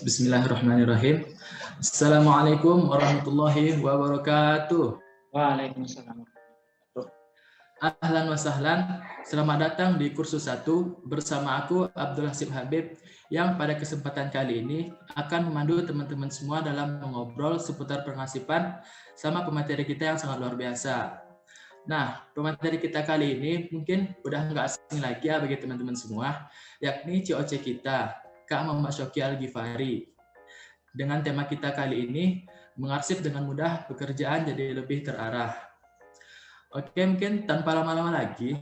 Bismillahirrahmanirrahim. Assalamualaikum warahmatullahi wabarakatuh. Waalaikumsalam. Ahlan wa sahlan, selamat datang di kursus 1 bersama aku Abdul Hasib Habib yang pada kesempatan kali ini akan memandu teman-teman semua dalam mengobrol seputar pengasipan sama pemateri kita yang sangat luar biasa. Nah, pemateri kita kali ini mungkin udah nggak asing lagi ya bagi teman-teman semua, yakni COC kita, Kak Muhammad Syoki Al-Ghifari. Dengan tema kita kali ini, mengarsip dengan mudah pekerjaan jadi lebih terarah. Oke, mungkin tanpa lama-lama lagi,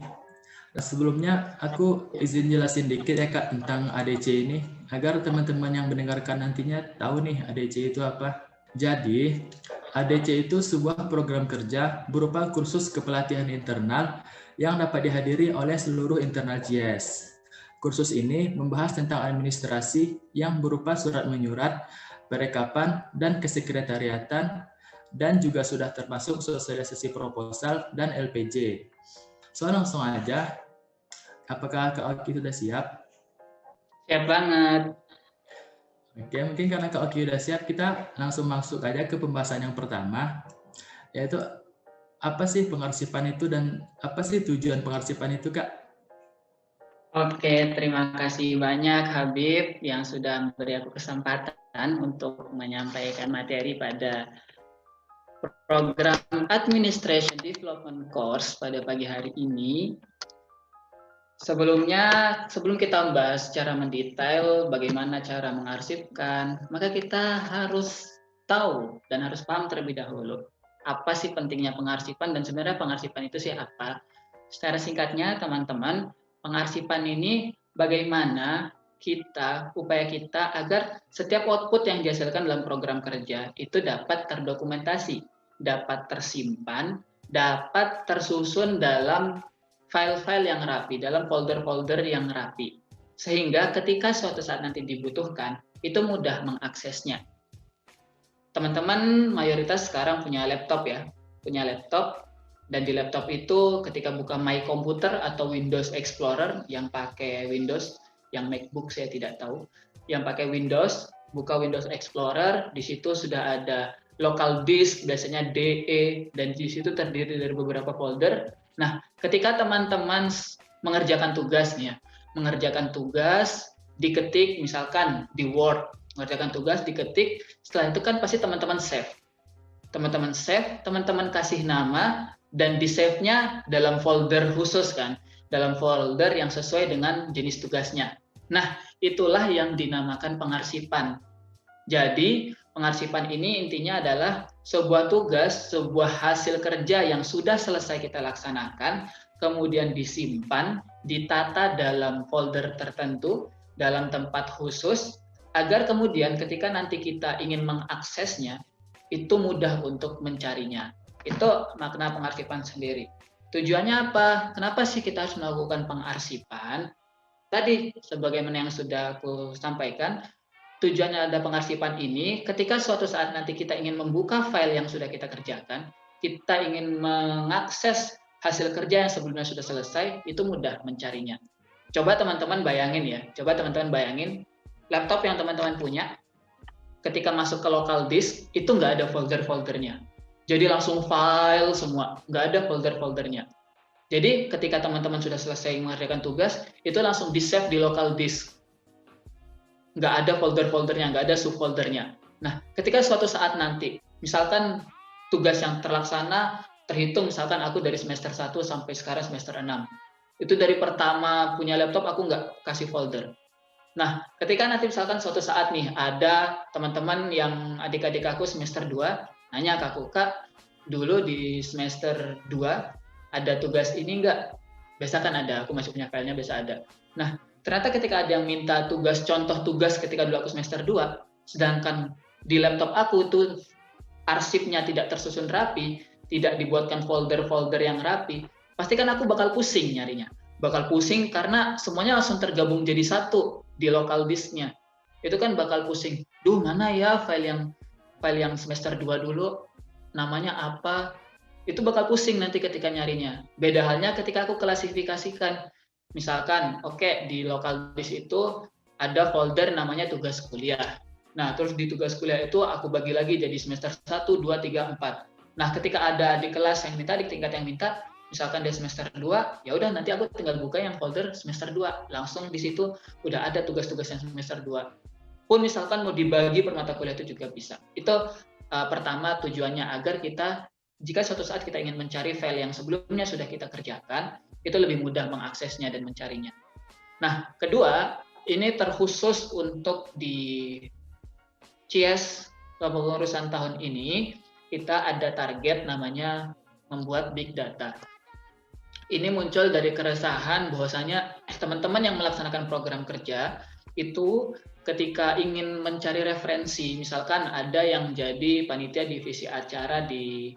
sebelumnya aku izin jelasin dikit ya Kak tentang ADC ini, agar teman-teman yang mendengarkan nantinya tahu nih ADC itu apa. Jadi, ADC itu sebuah program kerja berupa kursus kepelatihan internal yang dapat dihadiri oleh seluruh internal JS. Kursus ini membahas tentang administrasi yang berupa surat menyurat, perekapan, dan kesekretariatan, dan juga sudah termasuk sosialisasi proposal dan LPJ. So, langsung aja. Apakah Kak Oki sudah siap? Siap banget. Oke, mungkin karena Kak Oki sudah siap, kita langsung masuk aja ke pembahasan yang pertama, yaitu apa sih pengarsipan itu dan apa sih tujuan pengarsipan itu, Kak? Oke, terima kasih banyak Habib yang sudah memberi aku kesempatan untuk menyampaikan materi pada program Administration Development Course pada pagi hari ini. Sebelum kita membahas secara mendetail bagaimana cara mengarsipkan, maka kita harus tahu dan harus paham terlebih dahulu apa sih pentingnya pengarsipan dan sebenarnya pengarsipan itu sih apa. Secara singkatnya teman-teman, pengarsipan ini bagaimana upaya kita agar setiap output yang dihasilkan dalam program kerja itu dapat terdokumentasi, dapat tersimpan, dapat tersusun dalam file-file yang rapi, dalam folder-folder yang rapi. Sehingga ketika suatu saat nanti dibutuhkan, itu mudah mengaksesnya. Teman-teman mayoritas sekarang punya laptop ya, dan di laptop itu ketika buka My Computer atau Windows Explorer yang pakai Windows, yang MacBook saya tidak tahu, yang pakai Windows, buka Windows Explorer, di situ sudah ada local disk, biasanya DE, dan di situ terdiri dari beberapa folder. Nah, ketika teman-teman mengerjakan tugas, diketik misalkan di Word, mengerjakan tugas, diketik, setelah itu kan pasti teman-teman save. Teman-teman kasih nama, dan di save-nya dalam folder khusus kan, dalam folder yang sesuai dengan jenis tugasnya. Nah, itulah yang dinamakan pengarsipan. Jadi, pengarsipan ini intinya adalah sebuah tugas, sebuah hasil kerja yang sudah selesai kita laksanakan, kemudian disimpan, ditata dalam folder tertentu, dalam tempat khusus, agar kemudian ketika nanti kita ingin mengaksesnya, itu mudah untuk mencarinya. Itu makna pengarsipan sendiri. Tujuannya apa? Kenapa sih kita harus melakukan pengarsipan? Tadi, sebagaimana yang sudah aku sampaikan, tujuannya ada pengarsipan ini, ketika suatu saat nanti kita ingin membuka file yang sudah kita kerjakan, kita ingin mengakses hasil kerja yang sebelumnya sudah selesai, itu mudah mencarinya. Coba teman-teman bayangin, laptop yang teman-teman punya, ketika masuk ke local disk, itu nggak ada folder-foldernya. Jadi langsung file semua, nggak ada folder-foldernya. Jadi ketika teman-teman sudah selesai mengerjakan tugas, itu langsung di-save di local disk. Nggak ada folder-foldernya, nggak ada subfoldernya. Nah, ketika suatu saat nanti, misalkan tugas yang terlaksana, terhitung misalkan aku dari semester 1 sampai sekarang semester 6. Itu dari pertama punya laptop aku nggak kasih folder. Nah, ketika nanti misalkan suatu saat nih, ada teman-teman yang adik-adik aku semester 2, nanya ke aku, Kak, dulu di semester 2, ada tugas ini nggak? Biasa kan ada, aku masih punya filenya, biasa ada. Nah, ternyata ketika ada yang minta contoh tugas ketika dulu aku semester 2, sedangkan di laptop aku itu arsipnya tidak tersusun rapi, tidak dibuatkan folder-folder yang rapi, pasti kan aku bakal pusing nyarinya. Bakal pusing karena semuanya langsung tergabung jadi satu di local disk-nya. Itu kan bakal pusing. Duh, mana ya file yang semester 2 dulu, namanya apa? Itu bakal pusing nanti ketika nyarinya. Beda halnya ketika aku klasifikasikan. Misalkan, di local disk itu ada folder namanya tugas kuliah. Nah, terus di tugas kuliah itu aku bagi lagi jadi semester 1, 2, 3, 4. Nah, ketika ada di kelas yang minta, di tingkat yang minta, misalkan dia semester 2, ya udah nanti aku tinggal buka yang folder semester 2. Langsung di situ udah ada tugas-tugas yang semester 2. Pun misalkan mau dibagi per mata kuliah itu juga bisa. Itu pertama tujuannya agar kita, jika suatu saat kita ingin mencari file yang sebelumnya sudah kita kerjakan, itu lebih mudah mengaksesnya dan mencarinya. Nah, kedua, ini terkhusus untuk di CIES kepengurusan tahun ini, kita ada target namanya membuat big data. Ini muncul dari keresahan bahwasanya teman-teman yang melaksanakan program kerja itu ketika ingin mencari referensi, misalkan ada yang jadi panitia divisi acara di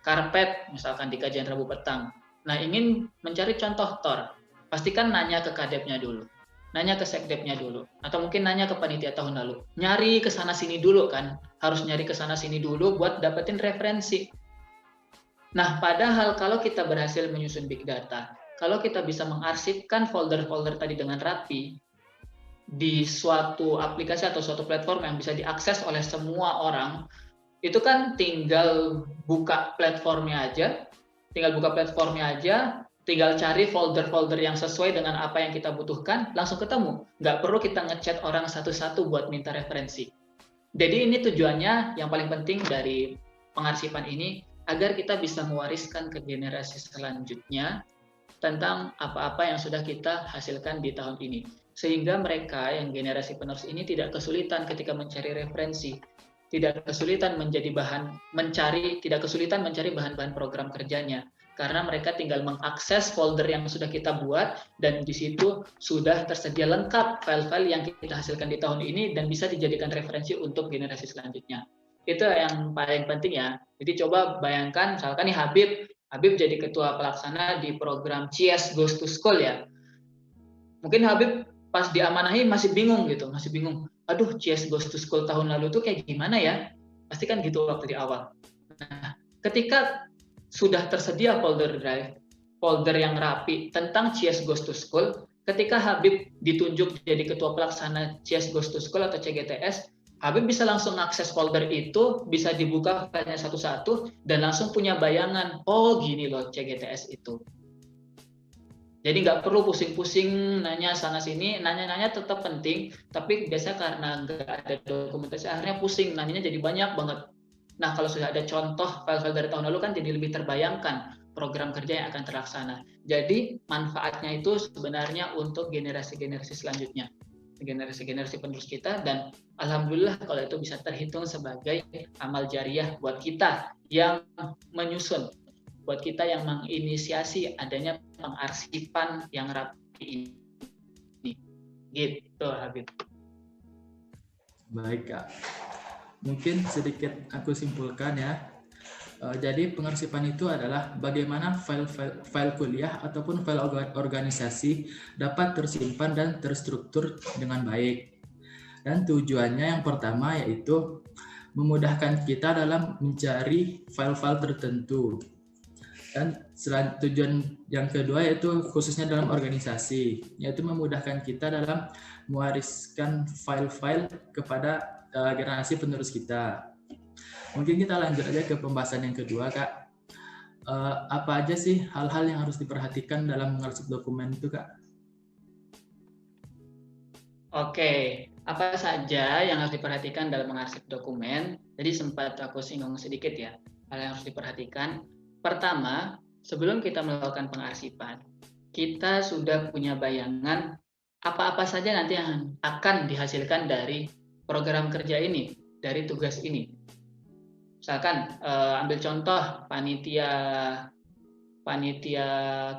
Karpet, misalkan di kajian Rabu petang. Nah, ingin mencari contoh TOR, pastikan nanya ke kadepnya dulu, nanya ke sekdepnya dulu, atau mungkin nanya ke panitia tahun lalu. Nyari ke sana sini dulu kan, harus nyari ke sana sini dulu buat dapetin referensi. Nah, padahal kalau kita berhasil menyusun big data, kalau kita bisa mengarsipkan folder-folder tadi dengan rapi di suatu aplikasi atau suatu platform yang bisa diakses oleh semua orang, itu kan tinggal buka platformnya aja, tinggal cari folder-folder yang sesuai dengan apa yang kita butuhkan, langsung ketemu. Nggak perlu kita ngechat orang satu-satu buat minta referensi. Jadi ini tujuannya yang paling penting dari pengarsipan ini, agar kita bisa mewariskan ke generasi selanjutnya tentang apa-apa yang sudah kita hasilkan di tahun ini. Sehingga mereka yang generasi penerus ini tidak kesulitan ketika mencari referensi, tidak kesulitan mencari bahan-bahan program kerjanya. Karena mereka tinggal mengakses folder yang sudah kita buat, dan di situ sudah tersedia lengkap file-file yang kita hasilkan di tahun ini dan bisa dijadikan referensi untuk generasi selanjutnya. Itu yang paling penting ya. Jadi coba bayangkan, misalkan nih Habib jadi ketua pelaksana di program CIES Goes to School ya. Mungkin Habib pas diamanahi masih bingung. Aduh, CIES Goes to School tahun lalu tuh kayak gimana ya? Pasti kan gitu waktu di awal. Nah, ketika sudah tersedia folder drive, folder yang rapi tentang CIES Goes to School, ketika Habib ditunjuk jadi ketua pelaksana CIES Goes to School atau CGTS, Habib bisa langsung akses folder itu, bisa dibuka filenya satu-satu, dan langsung punya bayangan, oh gini loh CGTS itu. Jadi nggak perlu pusing-pusing nanya sana-sini, nanya-nanya tetap penting, tapi biasanya karena nggak ada dokumentasi, akhirnya pusing, nanyanya jadi banyak banget. Nah, kalau sudah ada contoh file-file dari tahun lalu kan jadi lebih terbayangkan program kerja yang akan terlaksana. Jadi manfaatnya itu sebenarnya untuk generasi-generasi selanjutnya, generasi-generasi penerus kita, dan alhamdulillah kalau itu bisa terhitung sebagai amal jariah buat kita yang menyusun, buat kita yang menginisiasi adanya pengarsipan yang rapi ini. Gitu, Habib. Baik, Kak. Mungkin sedikit aku simpulkan ya. Jadi pengarsipan itu adalah bagaimana file kuliah ataupun file organisasi dapat tersimpan dan terstruktur dengan baik. Dan tujuannya yang pertama yaitu memudahkan kita dalam mencari file-file tertentu. Dan tujuan yang kedua yaitu khususnya dalam organisasi, yaitu memudahkan kita dalam mewariskan file-file kepada generasi penerus kita. Mungkin kita lanjut aja ke pembahasan yang kedua, Kak. Apa aja sih hal-hal yang harus diperhatikan dalam mengarsip dokumen itu, Kak? Oke, apa saja yang harus diperhatikan dalam mengarsip dokumen? Jadi sempat aku singgung sedikit ya, hal yang harus diperhatikan. Pertama, sebelum kita melakukan pengarsipan, kita sudah punya bayangan apa-apa saja nanti yang akan dihasilkan dari program kerja ini, dari tugas ini. Misalkan ambil contoh panitia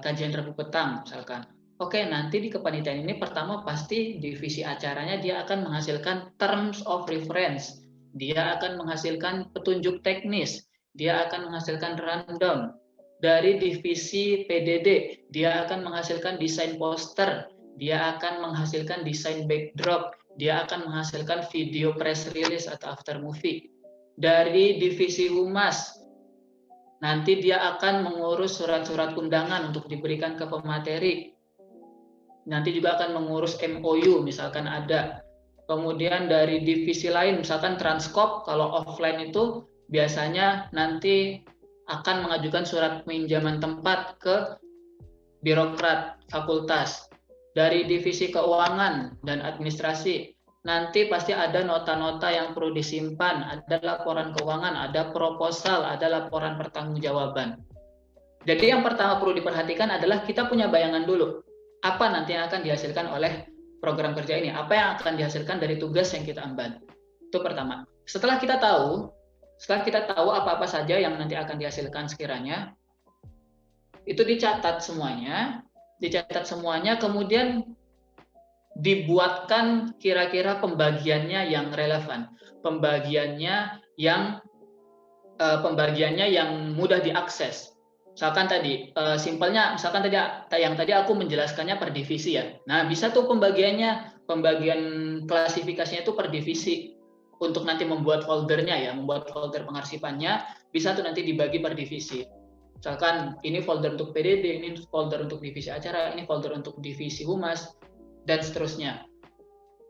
kajian Rabu petang misalkan. Oke, nanti di kepanitiaan ini pertama pasti divisi acaranya dia akan menghasilkan terms of reference, dia akan menghasilkan petunjuk teknis, dia akan menghasilkan rundown. Dari divisi PDD, dia akan menghasilkan desain poster, dia akan menghasilkan desain backdrop, dia akan menghasilkan video press release atau after movie. Dari divisi humas, nanti dia akan mengurus surat-surat undangan untuk diberikan ke pemateri. Nanti juga akan mengurus MOU, misalkan ada Kemudian dari divisi lain, misalkan Transkop, kalau offline itu biasanya nanti akan mengajukan surat pinjaman tempat ke birokrat fakultas. Dari divisi keuangan dan administrasi, nanti pasti ada nota-nota yang perlu disimpan, ada laporan keuangan, ada proposal, ada laporan pertanggungjawaban. Jadi yang pertama perlu diperhatikan adalah kita punya bayangan dulu, apa nanti yang akan dihasilkan oleh program kerja ini, apa yang akan dihasilkan dari tugas yang kita emban. Itu pertama. Setelah kita tahu apa-apa saja yang nanti akan dihasilkan sekiranya, itu dicatat semuanya, kemudian dibuatkan kira-kira pembagiannya yang relevan, pembagiannya yang mudah diakses. Misalkan tadi simpelnya, misalkan yang tadi aku menjelaskannya per divisi ya. Nah, bisa tuh pembagian klasifikasinya itu per divisi. Untuk nanti membuat foldernya ya, membuat folder pengarsipannya, bisa tuh nanti dibagi per divisi. Misalkan ini folder untuk PDD, ini folder untuk divisi acara, ini folder untuk divisi humas, dan seterusnya.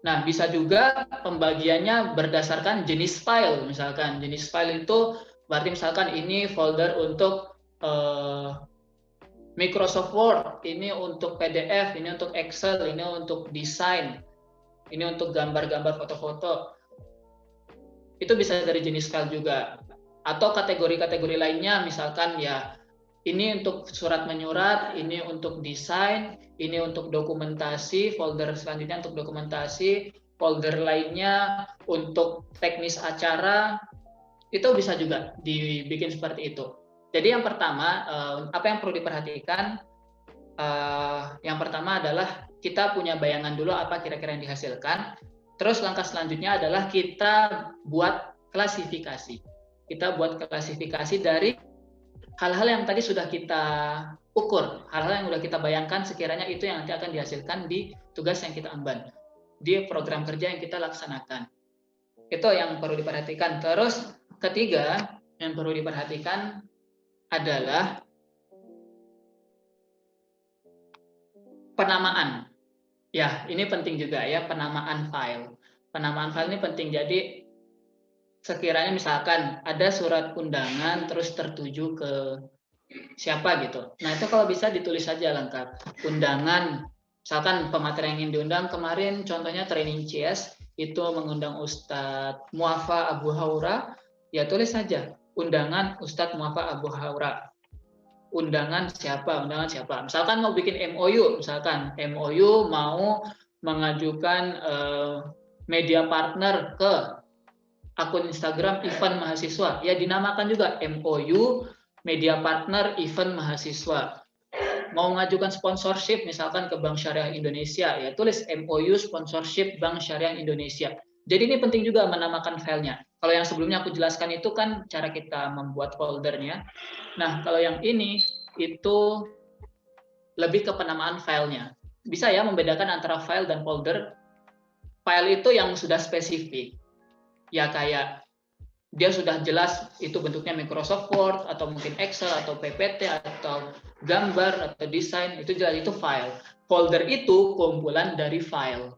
Nah, bisa juga pembagiannya berdasarkan jenis file. Misalkan jenis file itu berarti misalkan ini folder untuk Microsoft Word, ini untuk PDF, ini untuk Excel, ini untuk desain, ini untuk gambar-gambar foto-foto. Itu bisa dari jenis file juga. Atau kategori-kategori lainnya, misalkan ya ini untuk surat menyurat, ini untuk desain, ini untuk dokumentasi, folder selanjutnya untuk dokumentasi, folder lainnya untuk teknis acara, itu bisa juga dibikin seperti itu. Jadi yang pertama, apa yang perlu diperhatikan, yang pertama adalah kita punya bayangan dulu apa kira-kira yang dihasilkan, terus langkah selanjutnya adalah kita buat klasifikasi. Kita buat klasifikasi dari hal-hal yang tadi sudah kita ukur, hal-hal yang sudah kita bayangkan sekiranya itu yang nanti akan dihasilkan di tugas yang kita emban, di program kerja yang kita laksanakan. Itu yang perlu diperhatikan. Terus ketiga yang perlu diperhatikan adalah penamaan. Ya, ini penting juga ya, penamaan file. Penamaan file ini penting. Jadi sekiranya misalkan ada surat undangan terus tertuju ke siapa gitu. Nah, itu kalau bisa ditulis saja lengkap. Undangan, misalkan pemateri yang ingin diundang kemarin contohnya training CS itu mengundang Ustadz Muafa Abu Haura, ya tulis saja undangan Ustadz Muafa Abu Haura. Undangan siapa? Misalkan mau bikin MOU, misalkan MOU mau mengajukan media partner ke akun Instagram event mahasiswa, ya dinamakan juga MOU media partner event mahasiswa. Mau mengajukan sponsorship misalkan ke Bank Syariah Indonesia, ya tulis MOU sponsorship Bank Syariah Indonesia. Jadi ini penting juga menamakan filenya. Kalau yang sebelumnya aku jelaskan itu kan cara kita membuat foldernya. Nah, kalau yang ini itu lebih ke penamaan filenya. Bisa ya membedakan antara file dan folder. File itu yang sudah spesifik. Ya kayak dia sudah jelas itu bentuknya Microsoft Word atau mungkin Excel atau PPT atau gambar atau desain, itu jelas itu file. Folder itu kumpulan dari file.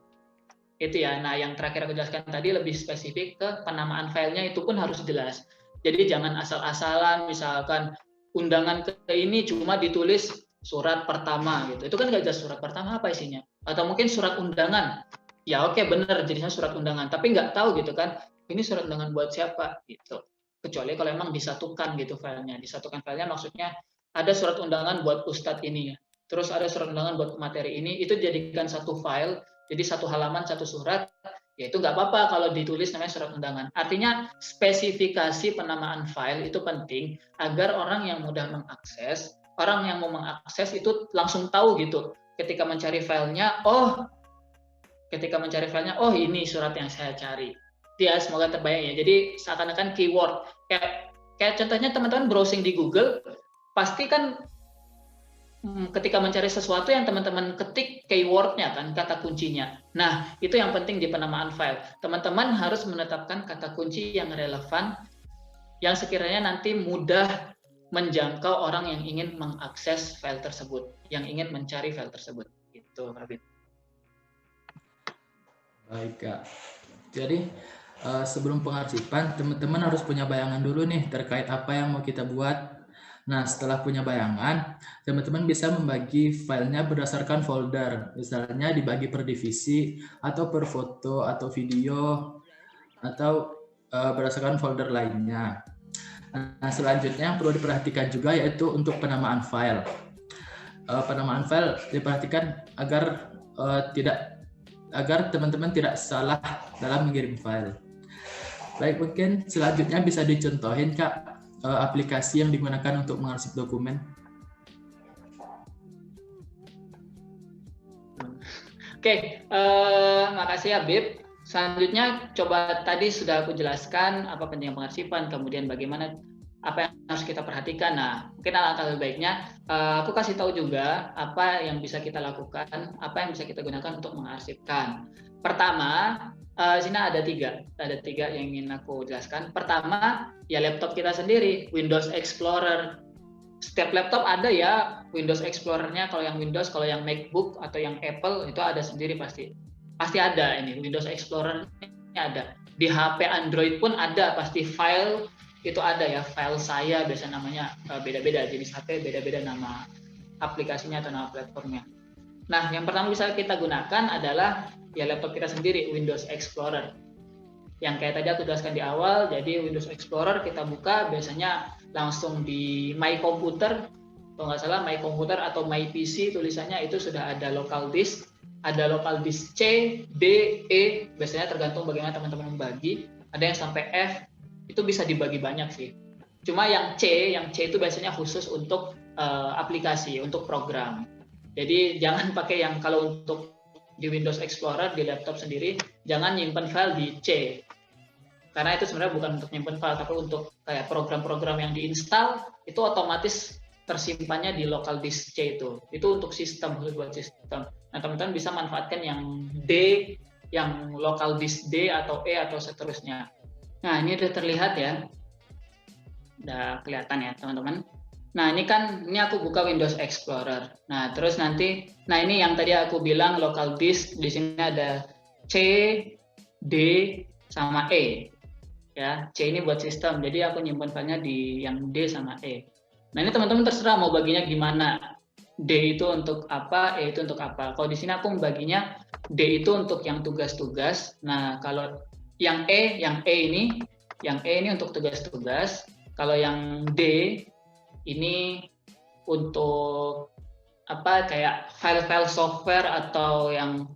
Itu ya. Nah, yang terakhir aku jelaskan tadi lebih spesifik ke penamaan filenya, itu pun harus jelas. Jadi jangan asal-asalan misalkan undangan ke ini cuma ditulis surat pertama gitu. Itu kan nggak jelas surat pertama apa isinya. Atau mungkin surat undangan. Ya oke, benar jadinya surat undangan, tapi nggak tahu gitu kan ini surat undangan buat siapa gitu. Kecuali kalau emang disatukan gitu filenya. Disatukan filenya maksudnya ada surat undangan buat Ustadz ini ya. Terus ada surat undangan buat materi ini, itu jadikan satu file, jadi satu halaman satu surat, ya itu nggak apa-apa kalau ditulis namanya surat undangan. Artinya spesifikasi penamaan file itu penting agar orang yang mudah mengakses, orang yang mau mengakses itu langsung tahu gitu. Ketika mencari filenya, oh ini surat yang saya cari. Ya, semoga terbayang ya. Jadi seakan-akan keyword. Kayak contohnya teman-teman browsing di Google, pasti kan ketika mencari sesuatu yang teman-teman ketik keywordnya kan, kata kuncinya. Nah, itu yang penting di penamaan file. Teman-teman harus menetapkan kata kunci yang relevan, yang sekiranya nanti mudah menjangkau orang yang ingin mengakses file tersebut, yang ingin mencari file tersebut. Itu, Habib. Baik Kak. Jadi sebelum pengarsipan, teman-teman harus punya bayangan dulu nih terkait apa yang mau kita buat. Nah, setelah punya bayangan, teman-teman bisa membagi filenya berdasarkan folder. Misalnya dibagi per divisi, atau per foto, atau video, atau berdasarkan folder lainnya. Nah, selanjutnya yang perlu diperhatikan juga yaitu untuk penamaan file. Penamaan file diperhatikan agar teman-teman tidak salah dalam mengirim file. Baik, mungkin selanjutnya bisa dicontohin Kak aplikasi yang digunakan untuk mengarsip dokumen. Oke, makasih Habib. Selanjutnya coba tadi sudah aku jelaskan apa pentingnya pengarsipan, kemudian bagaimana apa yang harus kita perhatikan. Nah, mungkin alangkah lebih baiknya aku kasih tahu juga apa yang bisa kita lakukan, apa yang bisa kita gunakan untuk mengarsipkan. Pertama, sini ada tiga yang ingin aku jelaskan. Pertama, ya laptop kita sendiri, Windows Explorer. Setiap laptop ada ya Windows Explorer-nya. Kalau yang Windows, kalau yang MacBook atau yang Apple itu ada sendiri pasti ada ini Windows Explorer-nya ada. Di HP Android pun ada pasti file itu ada ya, file saya biasa namanya beda-beda, jenis HP beda-beda nama aplikasinya atau nama platformnya. Nah, yang pertama bisa kita gunakan adalah ya laptop kita sendiri, Windows Explorer. Yang kayak tadi aku jelaskan di awal, jadi Windows Explorer kita buka biasanya langsung di My Computer, kalau nggak salah My Computer atau My PC tulisannya itu sudah ada local disk, ada local disk C, D, E, biasanya tergantung bagaimana teman-teman membagi, ada yang sampai F, itu bisa dibagi banyak sih. Cuma yang C itu biasanya khusus untuk aplikasi, untuk program. Jadi jangan pakai yang kalau untuk di Windows Explorer di laptop sendiri, jangan nyimpen file di C. Karena itu sebenarnya bukan untuk nyimpen file, tapi untuk kayak program-program yang diinstal itu otomatis tersimpannya di local disk C itu. Itu untuk sistem, buat sistem. Nah, teman-teman bisa manfaatkan yang D, yang local disk D atau E atau seterusnya. Nah, ini udah terlihat ya. Udah kelihatan ya, teman-teman. Nah, ini aku buka Windows Explorer. Nah, terus nanti, ini yang tadi aku bilang local disk, di sini ada C, D, sama E. Ya, C ini buat sistem, jadi aku nyimpan filenya di yang D sama E. Nah, ini teman-teman terserah mau baginya gimana. D itu untuk apa, E itu untuk apa. Kalau di sini aku membaginya D itu untuk yang tugas-tugas. Nah, kalau yang E ini untuk tugas-tugas. Kalau yang D ini untuk apa, kayak file-file software atau yang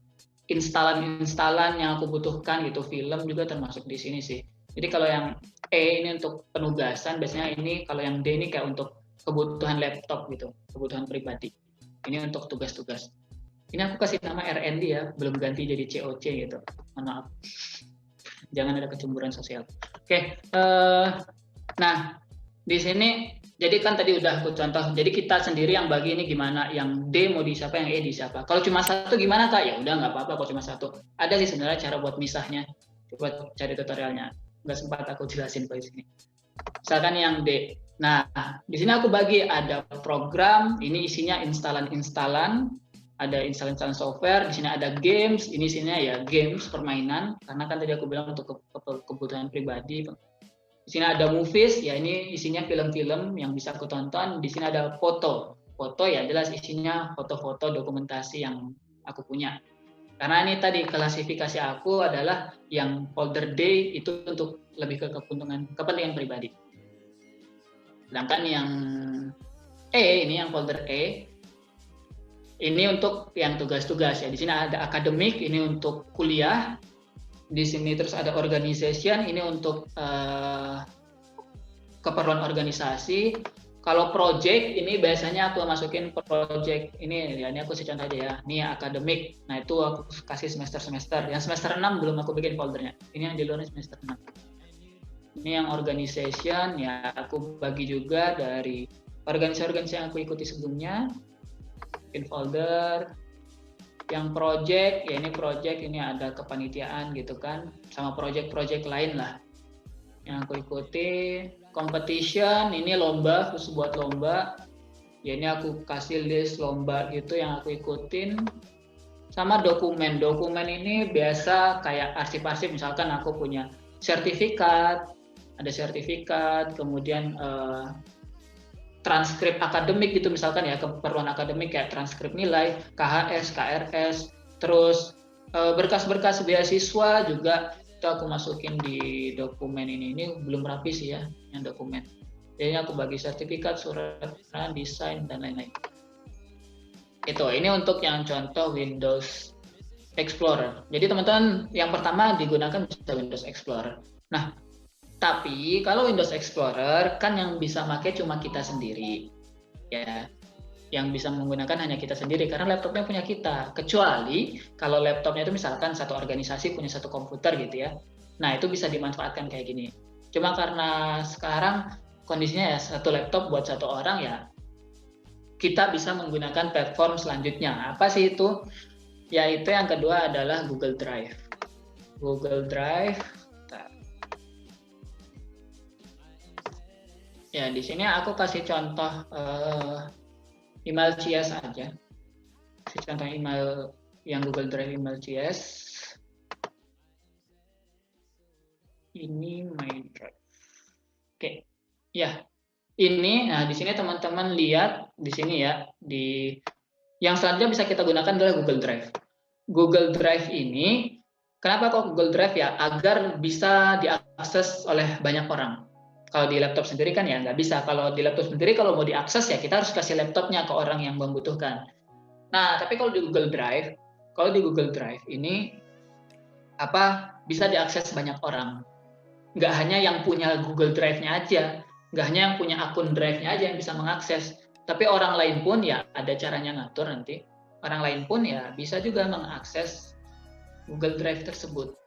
instalan-instalan yang aku butuhkan gitu, film juga termasuk di sini sih. Jadi kalau yang E ini untuk penugasan, biasanya ini kalau yang D ini kayak untuk kebutuhan laptop gitu, kebutuhan pribadi. Ini untuk tugas-tugas. Ini aku kasih nama RND ya, belum ganti jadi COC gitu. Mohon maaf. Jangan ada kecemburuan sosial. Oke, nah di sini jadi kan tadi udah aku contoh. Jadi kita sendiri yang bagi ini gimana, yang D mau di siapa, yang E di siapa. Kalau cuma satu gimana Kak? Ya udah nggak apa-apa kalau cuma satu. Ada sih sebenarnya cara buat misahnya. Coba cari tutorialnya. Nggak sempat aku jelasin di sini. Misalkan yang D. Nah, di sini aku bagi ada program, ini isinya instalan-instalan, ada instalan software, di sini ada games, ini isinya ya games, permainan, karena kan tadi aku bilang untuk kebutuhan pribadi. Di sini ada movies, ya ini isinya film-film yang bisa aku tonton. Di sini ada foto ya jelas isinya foto-foto dokumentasi yang aku punya. Karena ini tadi klasifikasi aku adalah yang folder D itu untuk lebih ke kepentingan pribadi. Sedangkan yang E ini yang folder E ini untuk yang tugas-tugas ya. Di sini ada akademik, ini untuk kuliah. Di sini terus ada organization, ini untuk keperluan organisasi. Kalau project ini biasanya aku masukin project ini ya, ini aku contoh aja ya. Ini akademik. Nah, itu aku kasih semester-semester. Yang semester 6 belum aku bikin foldernya. Ini yang di luar semester 6. Ini yang organization ya, aku bagi juga dari organisasi-organisasi yang aku ikuti sebelumnya. Bikin folder. Yang project ya, ini project, ini ada kepanitiaan gitu kan, sama project-project lain lah yang aku ikuti. Competition ini lomba, khusus buat lomba ya, ini aku kasih list lomba gitu yang aku ikutin. Sama dokumen. Dokumen ini biasa kayak arsip-arsip, misalkan aku punya sertifikat, ada sertifikat, kemudian transkrip akademik gitu misalkan ya, keperluan akademik kayak transkrip nilai, KHS, KRS, terus berkas-berkas beasiswa juga itu aku masukin di dokumen ini. Ini belum rapi sih ya yang dokumen. Jadi aku bagi sertifikat, surat, desain dan lain-lain. Ini untuk yang contoh Windows Explorer. Jadi teman-teman yang pertama digunakan bisa Windows Explorer. Nah, tapi kalau Windows Explorer kan yang bisa pakai cuma kita sendiri, ya. Yang bisa menggunakan hanya kita sendiri karena laptopnya punya kita. Kecuali kalau laptopnya itu misalkan satu organisasi punya satu komputer gitu ya. Nah, itu bisa dimanfaatkan kayak gini. Cuma karena sekarang kondisinya ya satu laptop buat satu orang ya, kita bisa menggunakan platform selanjutnya. Apa sih itu? Yaitu yang kedua adalah Google Drive. Google Drive. Ya, di sini aku kasih contoh email CS aja. Kasih contoh email yang Google Drive email CS. Ini my drive. Oke. Ya. Ini, nah di sini teman-teman lihat di sini ya, di yang selanjutnya bisa kita gunakan adalah Google Drive. Google Drive ini, kenapa kok Google Drive ya? Agar bisa diakses oleh banyak orang. Kalau di laptop sendiri kan ya nggak bisa. Kalau di laptop sendiri kalau mau diakses ya kita harus kasih laptopnya ke orang yang membutuhkan. Nah, tapi kalau di Google Drive ini bisa diakses banyak orang. Nggak hanya yang punya Google Drive-nya aja. Nggak hanya yang punya akun Drive-nya aja yang bisa mengakses, tapi orang lain pun ya ada caranya ngatur nanti. Orang lain pun ya bisa juga mengakses Google Drive tersebut.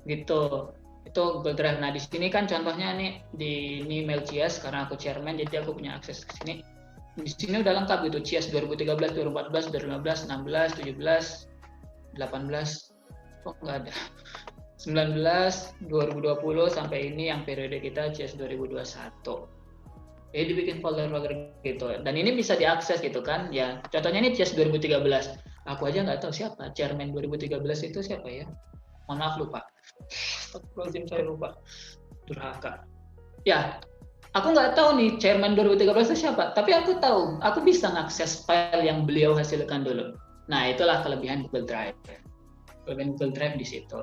Gitu. Itu Google Drive. Nah, di sini kan contohnya nih di Mail.js karena aku chairman jadi aku punya akses ke sini. Di sini udah lengkap gitu, CS 2013, 2014, 2015, 16, 17, 18. Kok nggak ada? 19, 2020 sampai ini yang periode kita CS 2021. Jadi dibikin folder-folder gitu. Dan ini bisa diakses gitu kan. Ya, contohnya ini CS 2013. Aku aja nggak tahu siapa. Chairman 2013 itu siapa ya? Mohon maaf lupa. Saya lupa. Durhaka. Ya, aku nggak tahu nih Chairman 2013 itu siapa. Tapi aku tahu. Aku bisa ngakses file yang beliau hasilkan dulu. Nah, itulah kelebihan Google Drive. Kelebihan Google Drive di situ.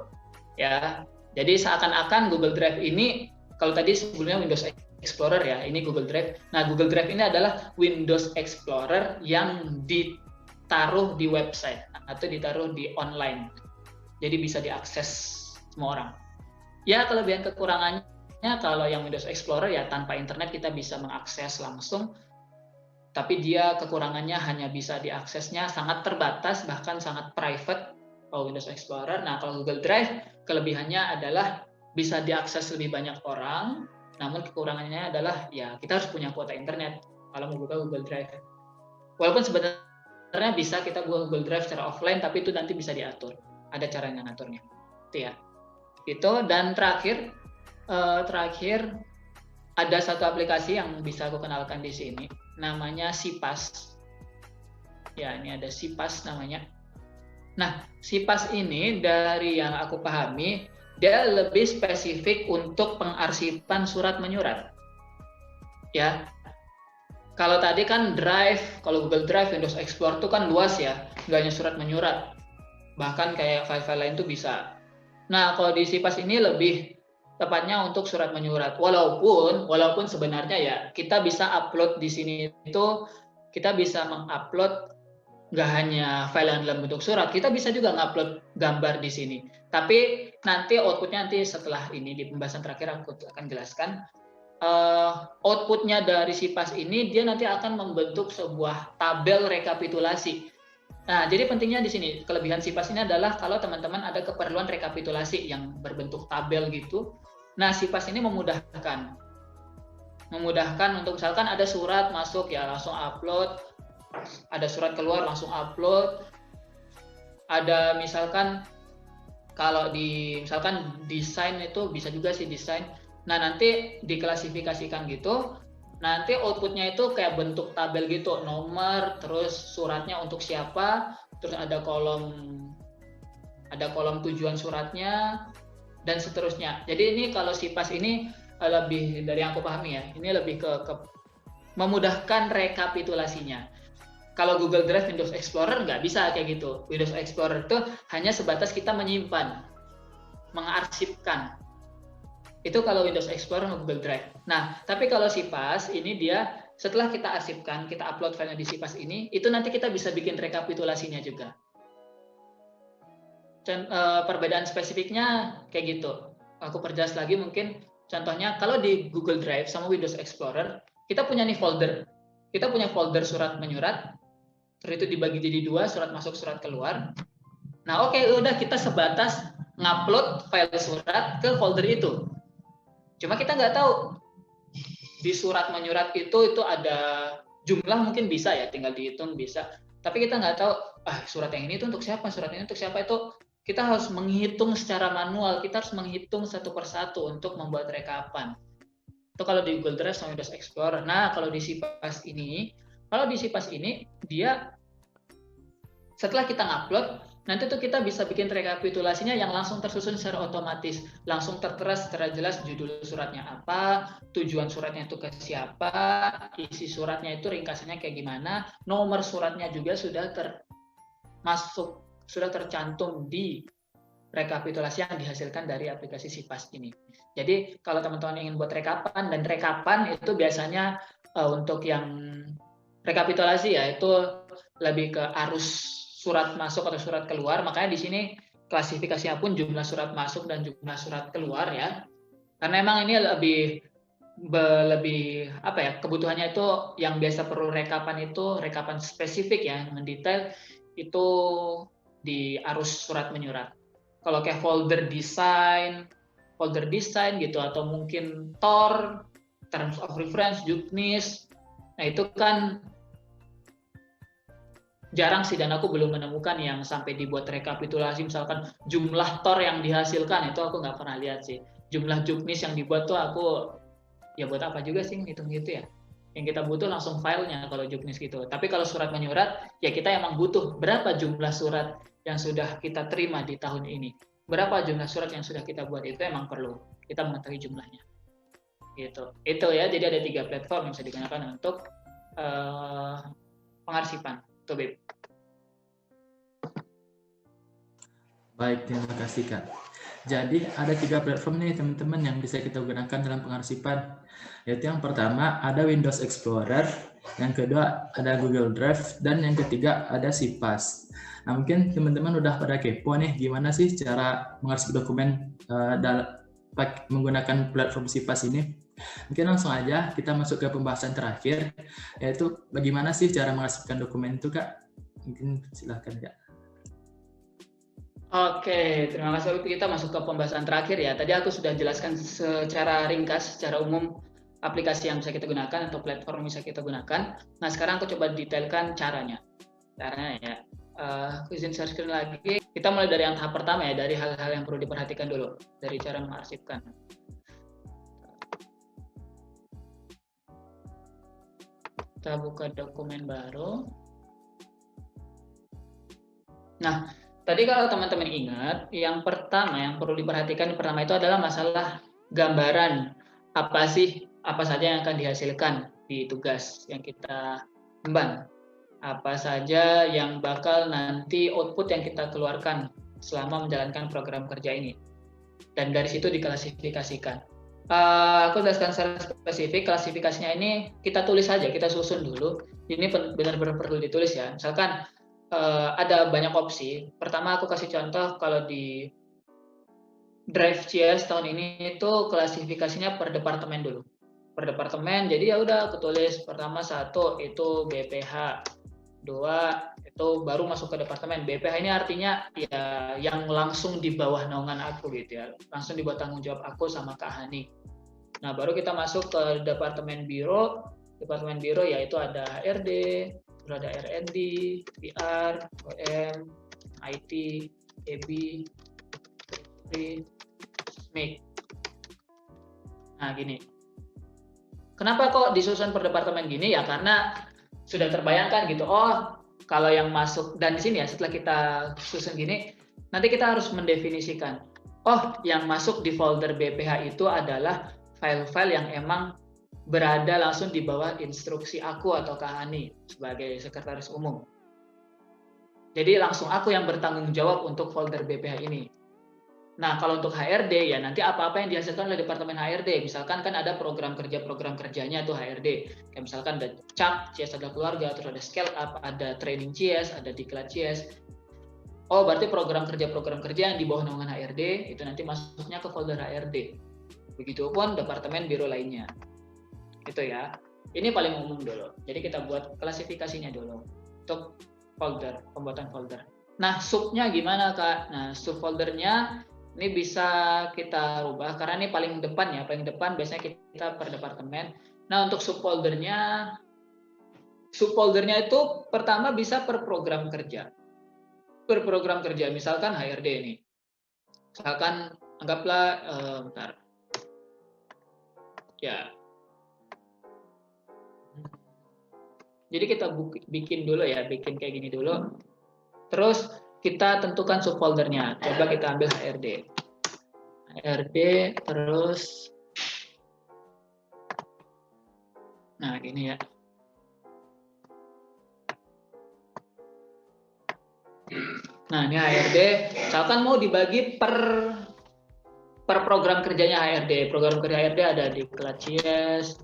Ya, jadi seakan-akan Google Drive ini, kalau tadi sebelumnya Windows Explorer ya, ini Google Drive. Nah, Google Drive ini adalah Windows Explorer yang ditaruh di website atau ditaruh di online. Jadi bisa diakses semua orang. Ya, kelebihan kekurangannya kalau yang Windows Explorer ya tanpa internet kita bisa mengakses langsung. Tapi dia kekurangannya hanya bisa diaksesnya sangat terbatas, bahkan sangat private. Kalau Windows Explorer, nah kalau Google Drive kelebihannya adalah bisa diakses lebih banyak orang, namun kekurangannya adalah ya kita harus punya kuota internet kalau mau buka Google Drive. Walaupun sebenarnya bisa kita buka Google Drive secara offline, tapi itu nanti bisa diatur. Ada caranya ngaturnya. Itu ya. Itu dan terakhir ada satu aplikasi yang bisa aku kenalkan di sini, namanya CPAS. Ya, ini ada CPAS namanya. Nah, CPAS ini dari yang aku pahami, dia lebih spesifik untuk pengarsipan surat menyurat. Ya, kalau tadi kan Drive, kalau Google Drive, Windows Explorer itu kan luas ya, nggak hanya surat menyurat. Bahkan kayak file-file lain tuh bisa. Nah, kalau di CPAS ini lebih tepatnya untuk surat menyurat. Walaupun sebenarnya ya kita bisa upload di sini itu, kita bisa mengupload nggak hanya file yang dalam bentuk surat, kita bisa juga ngupload gambar di sini. Tapi nanti outputnya nanti setelah ini di pembahasan terakhir aku akan jelaskan. Outputnya dari CPAS ini dia nanti akan membentuk sebuah tabel rekapitulasi. Nah, jadi pentingnya di sini kelebihan CPAS ini adalah kalau teman-teman ada keperluan rekapitulasi yang berbentuk tabel gitu. Nah, CPAS ini memudahkan untuk misalkan ada surat masuk ya langsung upload. Ada surat keluar langsung upload. Ada misalkan kalau misalkan desain itu bisa juga sih desain. Nah, nanti diklasifikasikan gitu. nanti outputnya itu kayak bentuk tabel gitu, nomor, terus suratnya untuk siapa, terus ada kolom tujuan suratnya, dan seterusnya. Jadi ini kalau SIPAS ini lebih dari yang aku pahami ya, ini lebih ke memudahkan rekapitulasinya. Kalau Google Drive, Windows Explorer nggak bisa kayak gitu. Windows Explorer itu hanya sebatas kita menyimpan, mengarsipkan. Itu kalau Windows Explorer atau Google Drive. Nah, tapi kalau SIPAS ini dia setelah kita arsipkan, kita upload filenya di SIPAS ini, itu nanti kita bisa bikin rekapitulasinya juga. Dan perbedaan spesifiknya kayak gitu. Aku perjelas lagi mungkin. Contohnya kalau di Google Drive sama Windows Explorer, kita punya nih folder. Kita punya folder surat menyurat, terus itu dibagi jadi 2, surat masuk, surat keluar. Nah, oke, udah kita sebatas ngupload file surat ke folder itu. Cuma kita nggak tahu di surat menyurat itu ada jumlah, mungkin bisa ya, tinggal dihitung bisa. Tapi kita nggak tahu, surat yang ini itu untuk siapa, surat ini untuk siapa, itu kita harus menghitung secara manual, kita harus menghitung satu persatu untuk membuat rekapan. Itu kalau di Google Drive sama Windows Explorer. Nah, kalau di SIPAS ini, dia setelah kita ngupload, nanti tuh kita bisa bikin rekapitulasinya yang langsung tersusun secara otomatis, langsung tertera secara jelas judul suratnya apa, tujuan suratnya itu ke siapa, isi suratnya itu ringkasannya kayak gimana, nomor suratnya juga sudah tercantum di rekapitulasi yang dihasilkan dari aplikasi SIPAS ini. Jadi kalau teman-teman ingin buat rekapan, dan rekapan itu biasanya untuk yang rekapitulasi ya, itu lebih ke arus surat masuk atau surat keluar. Makanya di sini klasifikasinya pun jumlah surat masuk dan jumlah surat keluar ya. Karena emang ini lebih apa ya, kebutuhannya itu yang biasa perlu rekapan itu rekapan spesifik ya, mendetail itu di arus surat menyurat. Kalau kayak folder design gitu, atau mungkin TOR, terms of reference, JUKNIS, nah itu kan jarang sih, dan aku belum menemukan yang sampai dibuat rekapitulasi, misalkan jumlah TOR yang dihasilkan, itu aku nggak pernah lihat sih. Jumlah JUKNIS yang dibuat tuh aku, ya buat apa juga sih ngitung gitu ya. Yang kita butuh langsung filenya kalau JUKNIS gitu. Tapi kalau surat menyurat, ya kita emang butuh berapa jumlah surat yang sudah kita terima di tahun ini. Berapa jumlah surat yang sudah kita buat, itu emang perlu kita mengetahui jumlahnya. Gitu. Itu ya, jadi ada 3 platform yang bisa digunakan untuk pengarsipan. Tuh, Beb. Baik, terima kasih Kak. Jadi ada 3 platform nih teman-teman yang bisa kita gunakan dalam pengarsipan. Yaitu yang pertama ada Windows Explorer, yang kedua ada Google Drive, dan yang ketiga ada SIPAS. Nah, mungkin teman-teman udah pada kepo nih gimana sih cara mengarsip dokumen menggunakan platform SIPAS ini. Mungkin langsung aja kita masuk ke pembahasan terakhir, yaitu bagaimana sih cara mengarsipkan dokumen itu Kak. Mungkin silahkan Kak. Oke, terima kasih. Kita masuk ke pembahasan terakhir ya. Tadi aku sudah jelaskan secara ringkas, secara umum aplikasi yang bisa kita gunakan atau platform yang bisa kita gunakan. Nah, sekarang aku coba detailkan caranya. Caranya ya, aku izin share screen lagi. Kita mulai dari yang tahap pertama ya, dari hal-hal yang perlu diperhatikan dulu, dari cara mengarsipkan. Kita buka dokumen baru. Nah, tadi kalau teman-teman ingat, yang pertama yang perlu diperhatikan pertama itu adalah masalah gambaran apa saja yang akan dihasilkan di tugas yang kita emban. Apa saja yang bakal nanti output yang kita keluarkan selama menjalankan program kerja ini. Dan dari situ diklasifikasikan. Aku jelaskan secara spesifik, klasifikasinya ini kita tulis saja, kita susun dulu. Ini benar-benar perlu ditulis ya. Misalkan ada banyak opsi. Pertama aku kasih contoh, kalau di Drive CS tahun ini itu klasifikasinya per departemen dulu. Per departemen, jadi ya udah aku tulis pertama 1 itu BPH, 2 itu baru masuk ke departemen. BPH ini artinya ya yang langsung di bawah naungan aku gitu ya, langsung di bawah tanggung jawab aku sama Kak Hani. Nah baru kita masuk ke departemen biro. Departemen biro yaitu ada HRD, ada R&D, PR, OM, IT, EB, SMIC. Nah gini, Kenapa kok disusun per departemen gini? Ya karena sudah terbayangkan gitu. Oh, kalau yang masuk, dan di sini ya setelah kita susun gini, nanti kita harus mendefinisikan. Oh, yang masuk di folder BPH itu adalah file-file yang emang berada langsung di bawah instruksi aku atau Kak Hani sebagai sekretaris umum. Jadi langsung aku yang bertanggung jawab untuk folder BPH ini. Nah, kalau untuk HRD ya nanti apa-apa yang dihasilkan oleh Departemen HRD. Misalkan kan ada program kerjanya tuh HRD. Kayak misalkan ada CAP, CS ada keluarga, terus ada scale up, ada training CS, ada diklat CS. Oh, berarti program kerja yang di bawah naungan HRD itu nanti masuknya ke folder HRD. Begitupun departemen biro lainnya. Itu ya. Ini paling umum dulu. Jadi kita buat klasifikasinya dulu untuk folder, pembuatan folder. Nah, subnya gimana, Kak? Nah, subfoldernya ini bisa kita rubah karena ini paling depan ya, paling depan biasanya kita per departemen. Nah, untuk subfoldernya itu pertama bisa per program kerja. Per program kerja, misalkan HRD ini. Misalkan anggaplah bentar. Ya. Jadi kita bikin dulu ya, bikin kayak gini dulu. Terus kita tentukan subfoldernya. Coba kita ambil HRD. HRD terus nah ini ya. Nah, ini HRD. Misalkan mau dibagi per program kerjanya HRD. Program kerja HRD ada diklat CS,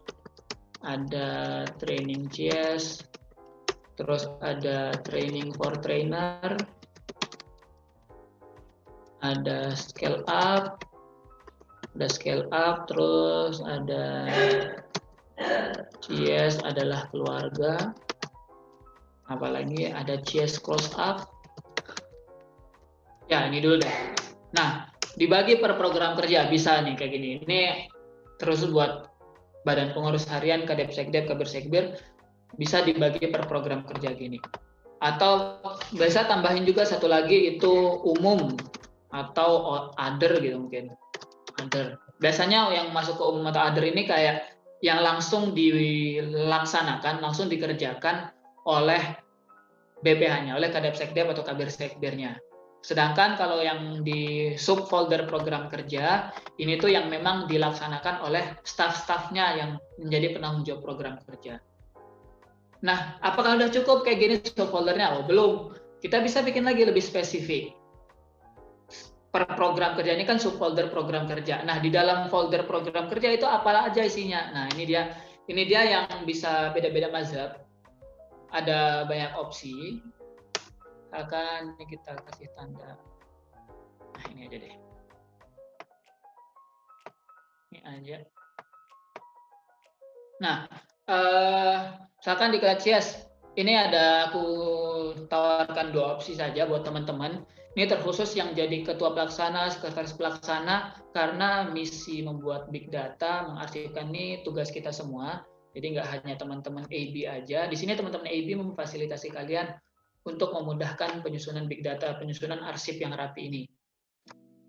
ada training CS, terus ada training for trainer, ada scale up, terus ada CS adalah keluarga, apalagi ada CS cross up. Ya, ini dulu deh. Nah, dibagi per program kerja bisa nih kayak gini. Ini terus buat badan pengurus harian, Kadep Sekdep, Kabir Sekbir bisa dibagi per program kerja gini. Atau bisa tambahin juga satu lagi itu umum atau other gitu mungkin. Other. Biasanya yang masuk ke umum atau other ini kayak yang langsung dilaksanakan, langsung dikerjakan oleh BPH-nya, oleh Kadep Sekdep atau Kabir Sekbirnya. Sedangkan kalau yang di subfolder program kerja, ini tuh yang memang dilaksanakan oleh staf-stafnya yang menjadi penanggung jawab program kerja. Nah, apakah udah cukup kayak gini subfoldernya? Oh, belum. Kita bisa bikin lagi lebih spesifik. Per program kerja ini kan subfolder program kerja. Nah, di dalam folder program kerja itu apa aja isinya? Nah, ini dia yang bisa beda-beda mazhab. Ada banyak opsi. Akan kita kasih tanda. Nah, ini aja deh. Ini aja. Nah, misalkan di Kelacias, ini ada aku tawarkan 2 opsi saja buat teman-teman. Ini terkhusus yang jadi ketua pelaksana, sekretaris pelaksana, karena misi membuat big data, mengarsipkan ini tugas kita semua. Jadi nggak hanya teman-teman AB aja. Di sini teman-teman AB memfasilitasi kalian untuk memudahkan penyusunan big data, penyusunan arsip yang rapi ini.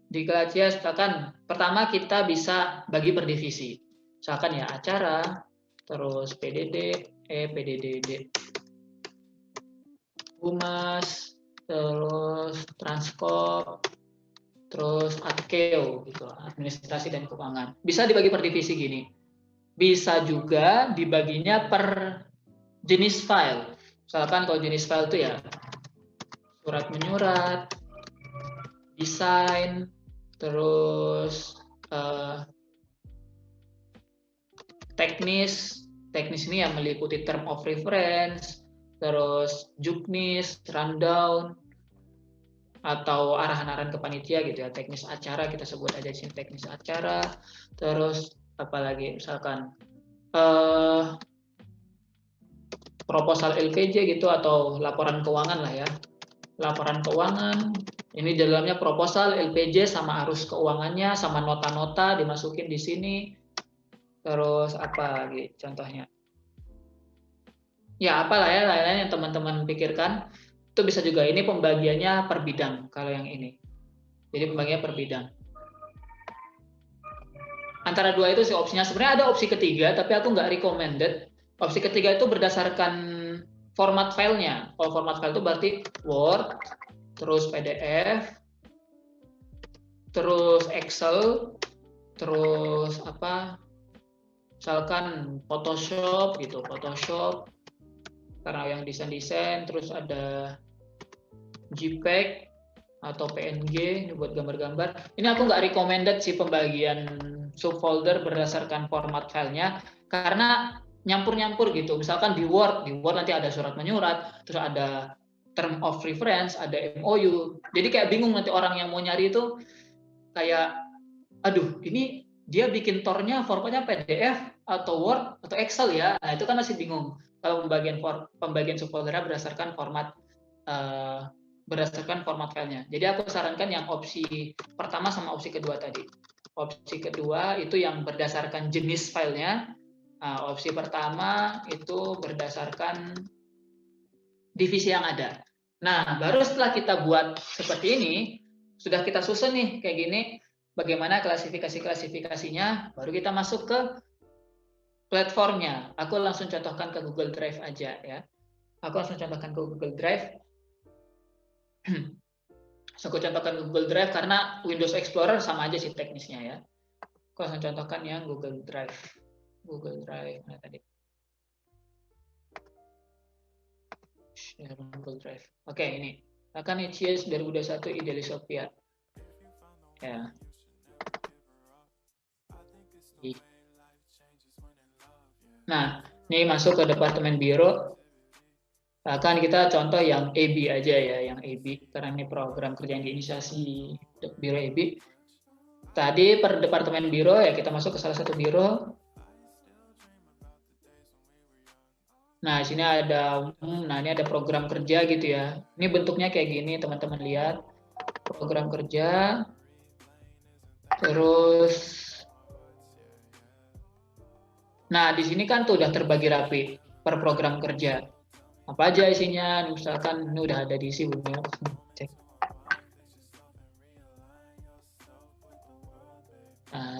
Di Kelacias, misalkan pertama kita bisa bagi per divisi. Misalkan ya acara, terus PDD, Humas, terus Transkop, terus Adkeo gitu, administrasi dan keuangan. Bisa dibagi per divisi gini. Bisa juga dibaginya per jenis file. Misalkan kalau jenis file itu ya surat menyurat, desain, terus teknis ini yang meliputi term of reference, terus juknis, rundown, atau arahan-arahan ke panitia gitu ya, teknis acara kita sebut aja di sini teknis acara, terus apalagi misalkan proposal LPJ gitu atau laporan keuangan lah ya, laporan keuangan ini dalamnya proposal LPJ sama arus keuangannya sama nota-nota dimasukin di sini. Terus apa lagi contohnya? Ya apalah ya lain-lain yang teman-teman pikirkan itu bisa juga. Ini pembagiannya per bidang kalau yang ini. Jadi pembagiannya per bidang. Antara dua itu sih opsinya. Sebenarnya ada opsi ketiga, tapi aku nggak recommended. Opsi ketiga itu berdasarkan format filenya. Kalau format file itu berarti Word, terus PDF, terus Excel, terus apa? Misalkan Photoshop gitu, Photoshop. Karena yang desain-desain, terus ada JPEG atau PNG ini buat gambar-gambar. Ini aku nggak recommended sih pembagian subfolder berdasarkan format filenya karena nyampur-nyampur gitu. Misalkan di Word nanti ada surat menyurat, terus ada term of reference, ada MOU. Jadi kayak bingung nanti orang yang mau nyari itu kayak, aduh ini dia bikin tornya formatnya PDF atau Word atau Excel ya. Nah itu kan masih bingung kalau pembagian subfoldernya berdasarkan format filenya. Jadi aku sarankan yang opsi pertama sama opsi kedua tadi. Opsi kedua itu yang berdasarkan jenis filenya. Nah, opsi pertama itu berdasarkan divisi yang ada. Nah, baru setelah kita buat seperti ini, sudah kita susun nih kayak gini, bagaimana klasifikasinya, baru kita masuk ke platformnya. Aku langsung contohkan ke Google Drive aja ya. Aku langsung contohkan ke Google Drive. So, aku contohkan Google Drive karena Windows Explorer sama aja sih teknisnya ya. Aku langsung contohkan yang Google Drive. Google Drive mana tadi? Google Drive. Oke, ini. Akan ICS 2021 Idealisopia. Ya. Nah, ini masuk ke departemen biro. Akan kita contoh yang AB aja ya, yang AB karena ini program kerja yang diinisiasi biro AB. Tadi per departemen biro ya kita masuk ke salah satu biro. Nah, di sini ada ini ada program kerja gitu ya. Ini bentuknya kayak gini, teman-teman lihat. Program kerja. Terus nah, di sini kan tuh udah terbagi rapi per program kerja. Apa aja isinya? Misalkan ini udah ada diisi belum ya? Cek.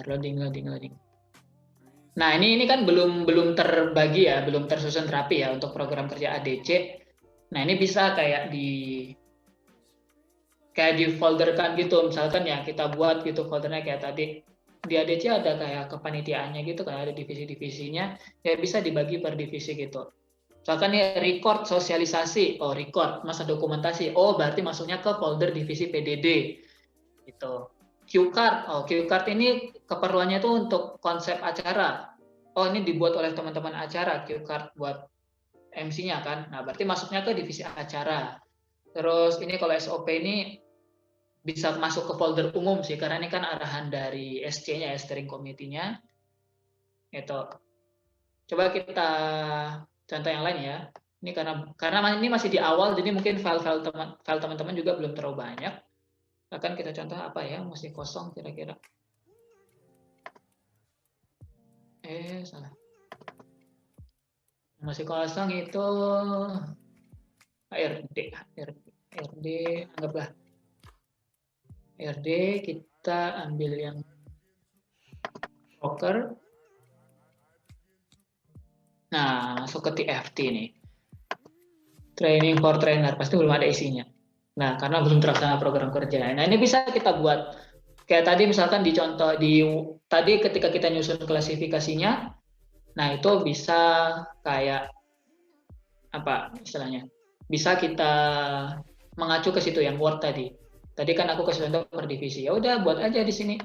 Loading. Nah, ini kan belum terbagi ya, belum tersusun rapi ya untuk program kerja ADC. Nah, ini bisa kayak difolderkan gitu. Misalkan ya kita buat gitu foldernya kayak tadi. Di ADC ada kayak kepanitiaannya gitu, kayak ada divisi-divisinya. Ya bisa dibagi per divisi gitu. Misalkan nih record sosialisasi, record masa dokumentasi, berarti masuknya ke folder divisi PDD, gitu. Q-card, Q-card ini keperluannya itu untuk konsep acara. Ini dibuat oleh teman-teman acara Q-card buat MC-nya kan. Nah berarti masuknya ke divisi acara. Terus ini kalau SOP ini bisa masuk ke folder umum sih, karena ini kan arahan dari SC-nya ya, steering committee-nya. Gitu. Coba kita contoh yang lain ya. Ini karena ini masih di awal, jadi mungkin file teman-teman juga belum terlalu banyak. Akan kita contoh apa ya, masih kosong kira-kira. Salah. Masih kosong itu RD, anggaplah RD, kita ambil yang broker. Nah, masuk ke TFT nih. Training for trainer, pasti belum ada isinya. Nah, karena belum terlaksana program kerja. Nah, ini bisa kita buat. Kayak tadi misalkan tadi ketika kita nyusun klasifikasinya, nah itu bisa kayak apa istilahnya? Bisa kita mengacu ke situ yang Word tadi. Tadi kan aku kasih contoh per divisi. Ya udah buat aja di sini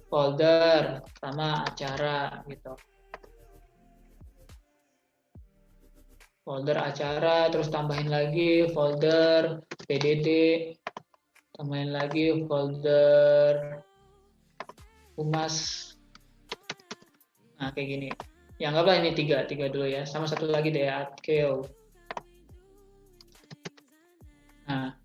folder sama acara gitu. Folder acara, terus tambahin lagi folder PDD, tambahin lagi folder humas. Nah, kayak gini. Ya, anggaplah ini tiga dulu ya. Sama satu lagi deh, AdKeo. Nah,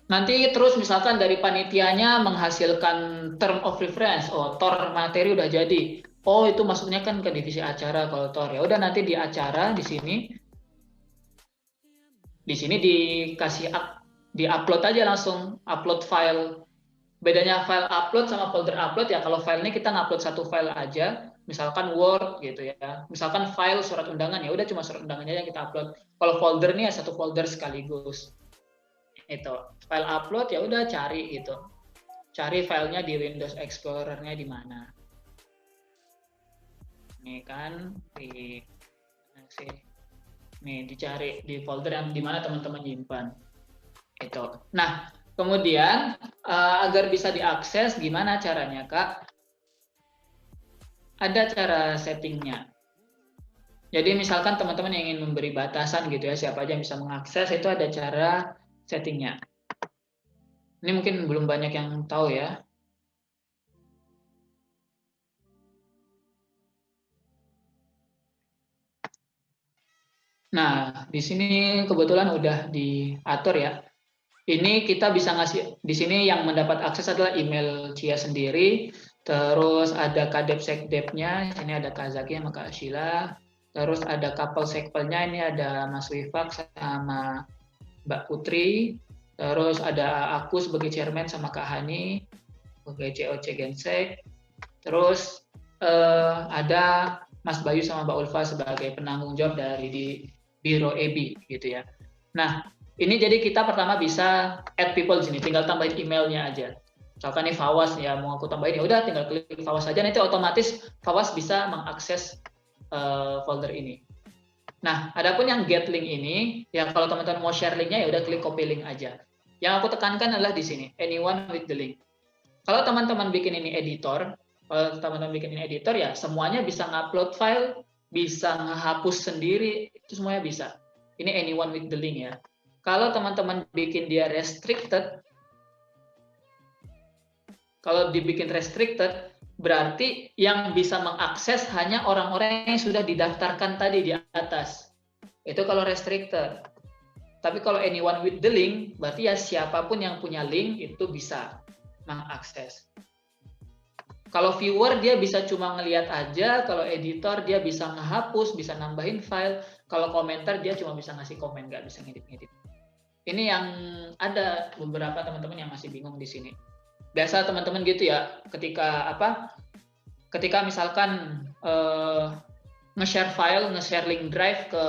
nanti terus misalkan dari panitianya menghasilkan term of reference. TOR materi udah jadi. Itu masuknya kan ke divisi acara kalau TOR. Ya udah nanti di acara di sini dikasih di-upload aja langsung, upload file Bedanya file upload sama folder upload ya, kalau file ini kita ngupload satu file aja, misalkan Word gitu ya. Misalkan file surat undangan ya udah cuma surat undangannya yang kita upload. Kalau folder nih ya satu folder sekaligus. Itu file upload ya udah cari gitu. Cari filenya di Windows Explorer-nya di mana. Nih kan nih dicari di folder yang di mana teman-teman nyimpan. Itu. Nah, kemudian agar bisa diakses gimana caranya, Kak? Ada cara settingnya. Jadi misalkan teman-teman yang ingin memberi batasan gitu ya, siapa aja yang bisa mengakses, itu ada cara settingnya. Ini mungkin belum banyak yang tahu ya. Nah, di sini kebetulan udah diatur ya. Ini kita bisa ngasih, di sini yang mendapat akses adalah email Cia sendiri, terus ada kadep sekdepnya, ini ada Kazaki sama Kak Sheila, terus ada couple sekpelnya, ini ada Mas Wifak sama Mbak Putri, terus ada aku sebagai chairman sama Kak Hani sebagai COC Gensek, terus ada Mas Bayu sama Mbak Ulfa sebagai penanggung jawab dari di Biro EBI gitu ya. Nah, ini jadi kita pertama bisa add people di sini, tinggal tambahin emailnya aja. Misalkan nih Fawas ya mau aku tambahin ya udah tinggal klik Fawas aja, nanti otomatis Fawas bisa mengakses folder ini. Nah, adapun yang get link ini, ya kalau teman-teman mau share linknya ya udah klik copy link aja. Yang aku tekankan adalah di sini, anyone with the link. Kalau teman-teman bikin ini editor, ya semuanya bisa ngupload file, bisa ngehapus sendiri, itu semuanya bisa. Ini anyone with the link ya. Kalau teman-teman bikin dia restricted, kalau dibikin restricted, berarti yang bisa mengakses hanya orang-orang yang sudah didaftarkan tadi di atas. Itu kalau restricted. Tapi kalau anyone with the link, berarti ya siapapun yang punya link itu bisa mengakses. Kalau viewer dia bisa cuma ngelihat aja, kalau editor dia bisa ngehapus, bisa nambahin file, kalau komentar dia cuma bisa ngasih komen, nggak bisa ngedit-ngedit. Ini yang ada beberapa teman-teman yang masih bingung di sini. Biasa teman-teman gitu ya, ketika misalkan nge-share file, nge-share link drive ke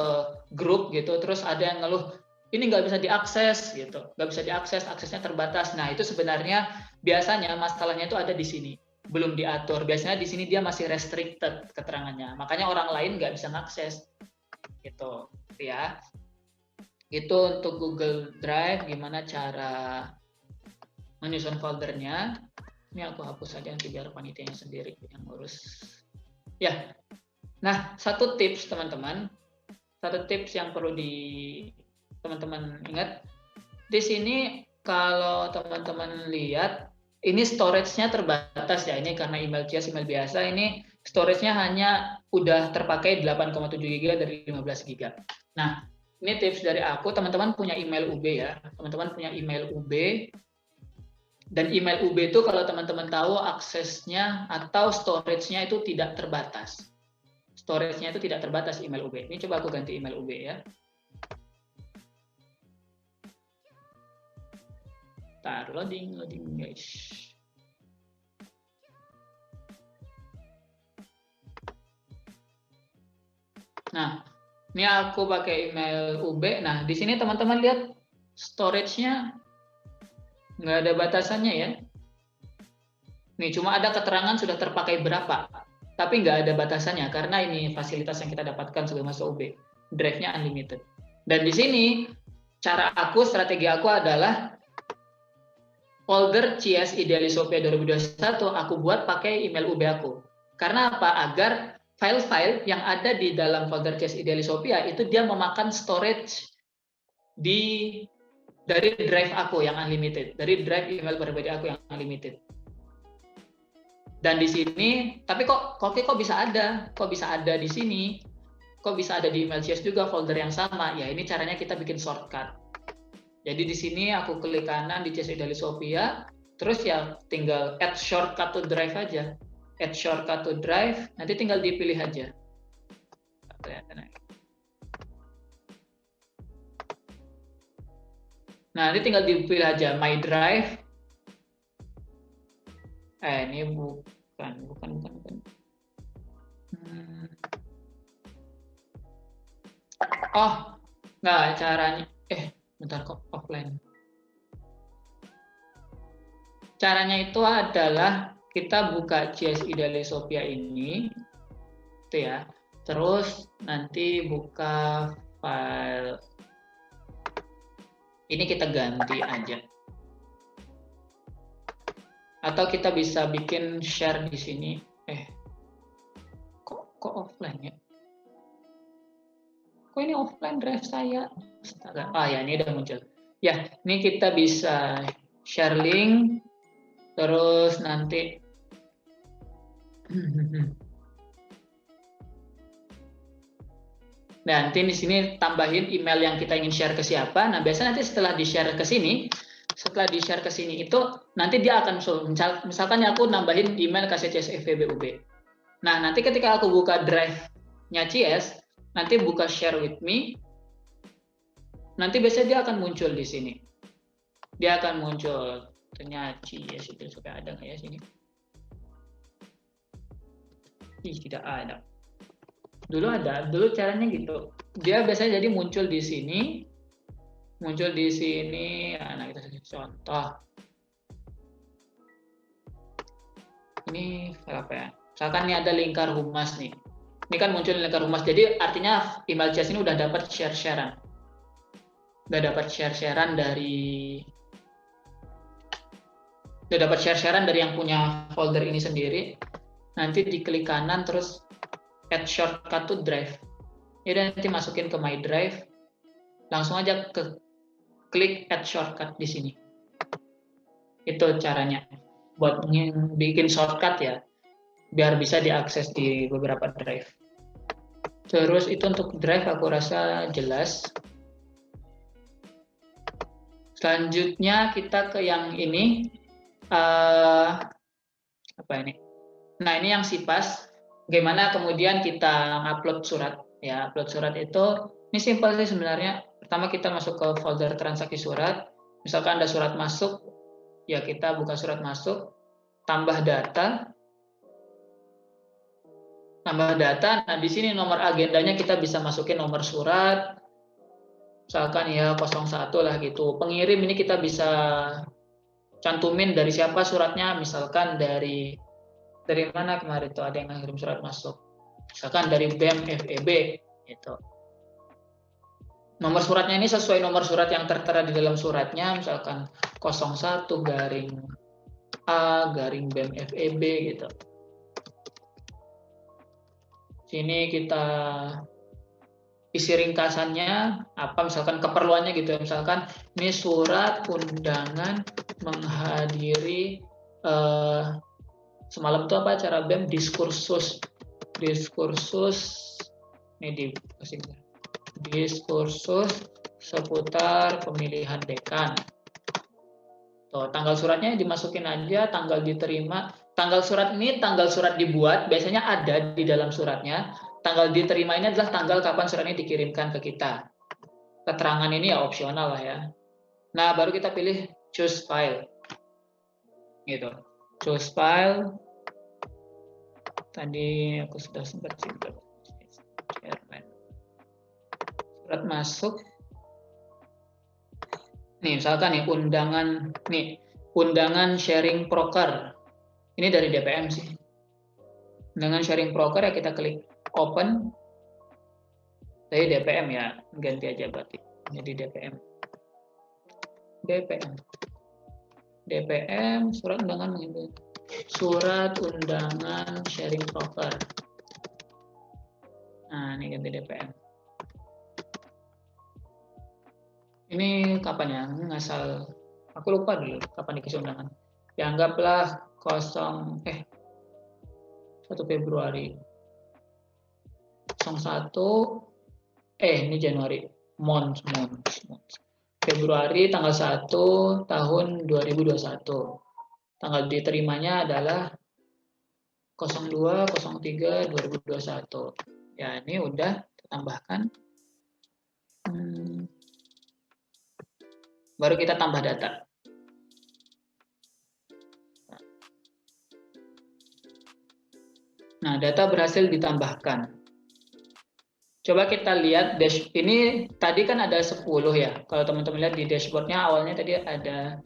grup gitu, terus ada yang ngeluh, ini nggak bisa diakses gitu, nggak bisa diakses, aksesnya terbatas. Nah itu sebenarnya biasanya masalahnya itu ada di sini, belum diatur. Biasanya di sini dia masih restricted keterangannya, makanya orang lain nggak bisa mengakses gitu ya. Itu untuk Google Drive, gimana cara menyusun foldernya. Ini aku hapus saja nanti biar panitianya sendiri yang ngurus. Ya, nah satu tips teman-teman, satu tips yang perlu teman-teman ingat, di sini kalau teman-teman lihat, ini storage-nya terbatas ya, ini karena email Cias, email biasa, ini storage-nya hanya udah terpakai 8,7 GB dari 15 GB. Nah, ini tips dari aku, teman-teman punya email UB ya, teman-teman punya email UB, dan email UB itu kalau teman-teman tahu aksesnya atau storage-nya itu tidak terbatas. Storage-nya itu tidak terbatas email UB. Ini coba aku ganti email UB ya. Bentar, loading guys. Nah, ini aku pakai email UB. Nah, di sini teman-teman lihat storage-nya nggak ada batasannya ya. Nih, cuma ada keterangan sudah terpakai berapa, tapi nggak ada batasannya karena ini fasilitas yang kita dapatkan sebagai mahasiswa UB. Drive-nya unlimited. Dan di sini strategi aku adalah folder CS Idealisopia 2021 aku buat pakai email UB aku. Karena apa? Agar file-file yang ada di dalam folder CS Idealisopia itu dia memakan storage dari drive aku yang unlimited, dari drive email pribadi aku yang unlimited. Dan di sini, tapi kok bisa ada di sini? Kok bisa ada di email CS juga folder yang sama? Ya ini caranya kita bikin shortcut. Jadi di sini aku klik kanan di CS Idealisopia, terus ya tinggal add shortcut to drive aja. Add shortcut to drive, nanti tinggal dipilih aja. Nah, nanti tinggal dipilih aja my drive. Ini bukan. Oh, nggak caranya. Bentar kok offline. Caranya itu adalah kita buka JS Idealisopia ini, itu ya. Terus nanti buka file ini, kita ganti aja. Atau kita bisa bikin share di sini. Kok offline ya? Kok ini offline drive saya? Astaga. Ya, ini udah muncul. Ya, ini kita bisa share link. Terus nanti di sini tambahin email yang kita ingin share ke siapa. Nah, biasanya nanti setelah di-share ke sini, itu nanti dia akan misalkan aku nambahin email KCCS FEBUB. Nah, nanti ketika aku buka drive-nya CS, nanti buka share with me, nanti biasanya dia akan muncul di sini. Dia akan muncul. Ternyata CS itu supaya ada nggak ya sini? Tidak ada. Dulu caranya gitu. Dia biasanya jadi muncul di sini. Nah, kita kasih contoh. Ini apa ya? Misalkan ini ada lingkar humas nih. Ini kan muncul lingkar humas. Jadi artinya email JS ini udah dapat share-sharean. dari yang punya folder ini sendiri. Nanti diklik kanan terus add shortcut to drive. Ya udah, nanti masukin ke my drive. Langsung aja klik add shortcut di sini. Itu caranya buat bikin shortcut ya, biar bisa diakses di beberapa drive. Terus itu untuk drive aku rasa jelas. Selanjutnya kita ke yang ini. Apa ini? Nah, ini yang SIPAS. Bagaimana kemudian kita upload surat. Ya, upload surat itu ini simpel sih sebenarnya. Pertama kita masuk ke folder transaksi surat. Misalkan ada surat masuk, ya kita buka surat masuk, tambah data. Nah di sini nomor agendanya kita bisa masukin nomor surat. Misalkan ya 01 lah gitu. Pengirim ini kita bisa cantumin dari siapa suratnya, misalkan dari mana kemarin tuh ada yang ngirim surat masuk. Misalkan dari BEM FEB gitu. Nomor suratnya ini sesuai nomor surat yang tertera di dalam suratnya, misalkan 01-A-BEM FEB gitu. Sini kita isi ringkasannya, apa misalkan keperluannya gitu ya. Misalkan ini surat undangan menghadiri semalam itu apa acara BEM diskursus ini diskursus seputar pemilihan dekan. Tuh, tanggal suratnya dimasukin aja, tanggal diterima. Tanggal surat ini tanggal surat dibuat biasanya ada di dalam suratnya. Tanggal diterima ini adalah tanggal kapan surat ini dikirimkan ke kita. Keterangan ini ya opsional lah ya. Nah, baru kita pilih choose file. Gitu. Choose file. Tadi aku sudah sempat singkat. Surat masuk. Nih, misalkan nih undangan sharing proker. Ini dari DPM sih. Undangan sharing proker ya kita klik open. Dari DPM ya, ganti aja berarti. Jadi DPM surat undangan sharing proker. Nah, ini ganti DPM. Ini kapan ya? Ngasal aku lupa dulu kapan dikasih undangan. Ya anggaplah 1 Februari 01 ini Januari month. Februari tanggal 1 tahun 2021. Tanggal diterimanya adalah 02/03/2021. Ya, ini udah ditambahkan. Baru kita tambah data. data berhasil ditambahkan. Coba kita lihat ini tadi kan ada 10 ya. Kalau teman-teman lihat di dashboardnya awalnya tadi ada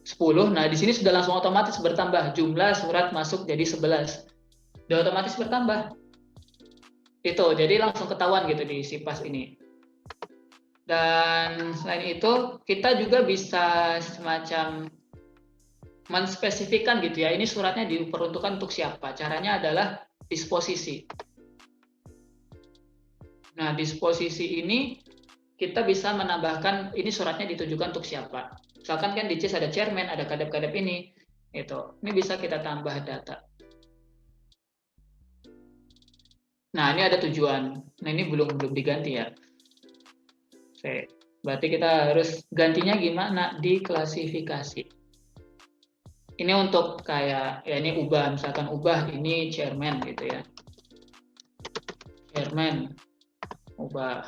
10. Nah, di sini sudah langsung otomatis bertambah. Jumlah surat masuk jadi 11. Sudah otomatis bertambah. Itu, jadi langsung ketahuan gitu di SIPAS ini. Dan selain itu, kita juga bisa semacam menspesifikkan gitu ya. Ini suratnya diperuntukkan untuk siapa. Caranya adalah disposisi. Nah, disposisi ini kita bisa menambahkan ini suratnya ditujukan untuk siapa. Misalkan kan di CIS ada chairman, ada kadep-kadep ini. Ini bisa kita tambah data. Nah, ini ada tujuan. Nah, ini belum diganti ya. Oke. Berarti kita harus gantinya gimana? Di klasifikasi. Ini untuk kayak ya ini ubah, misalkan ubah ini chairman gitu ya. Chairman ubah.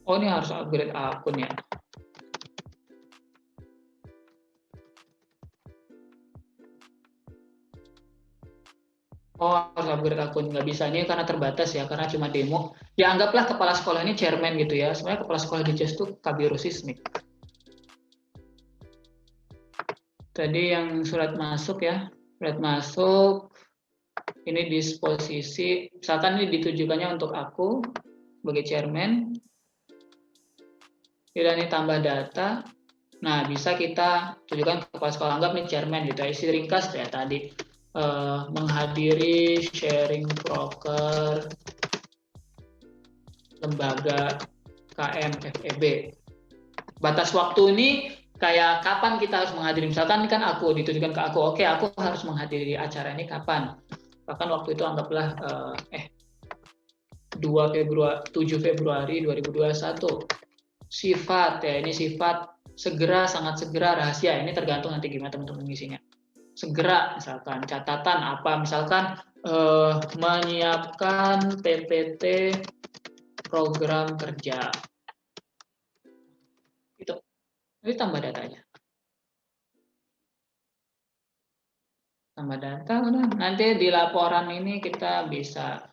Oh, ini harus upgrade akun ya. Oh, harus upgrade akun. Nggak bisa ini karena terbatas ya, karena cuma demo. Ya anggaplah kepala sekolah ini chairman gitu ya. Sebenarnya kepala sekolah di CIS itu Kabiro Sismik. Tadi yang surat masuk ya. Surat masuk. Ini disposisi. Misalkan ini ditujukannya untuk aku sebagai chairman. Dan ini tambah data. Nah, bisa kita tujukan kepala sekolah, anggap nih chairman gitu. Isi ringkas ya tadi. Menghadiri sharing proker lembaga KM FEB. Batas waktu ini kayak kapan kita harus menghadiri. Misalkan kan aku ditujukan ke aku, oke aku harus menghadiri acara ini kapan. Bahkan waktu itu anggaplah 7 Februari 2021. Sifat ya, ini sifat segera, sangat segera, rahasia. Ini tergantung nanti gimana teman-teman ngisinya. Segera, misalkan catatan apa, misalkan menyiapkan PPT program kerja. Itu. Ini tambah datanya. Tambah data, nanti di laporan ini kita bisa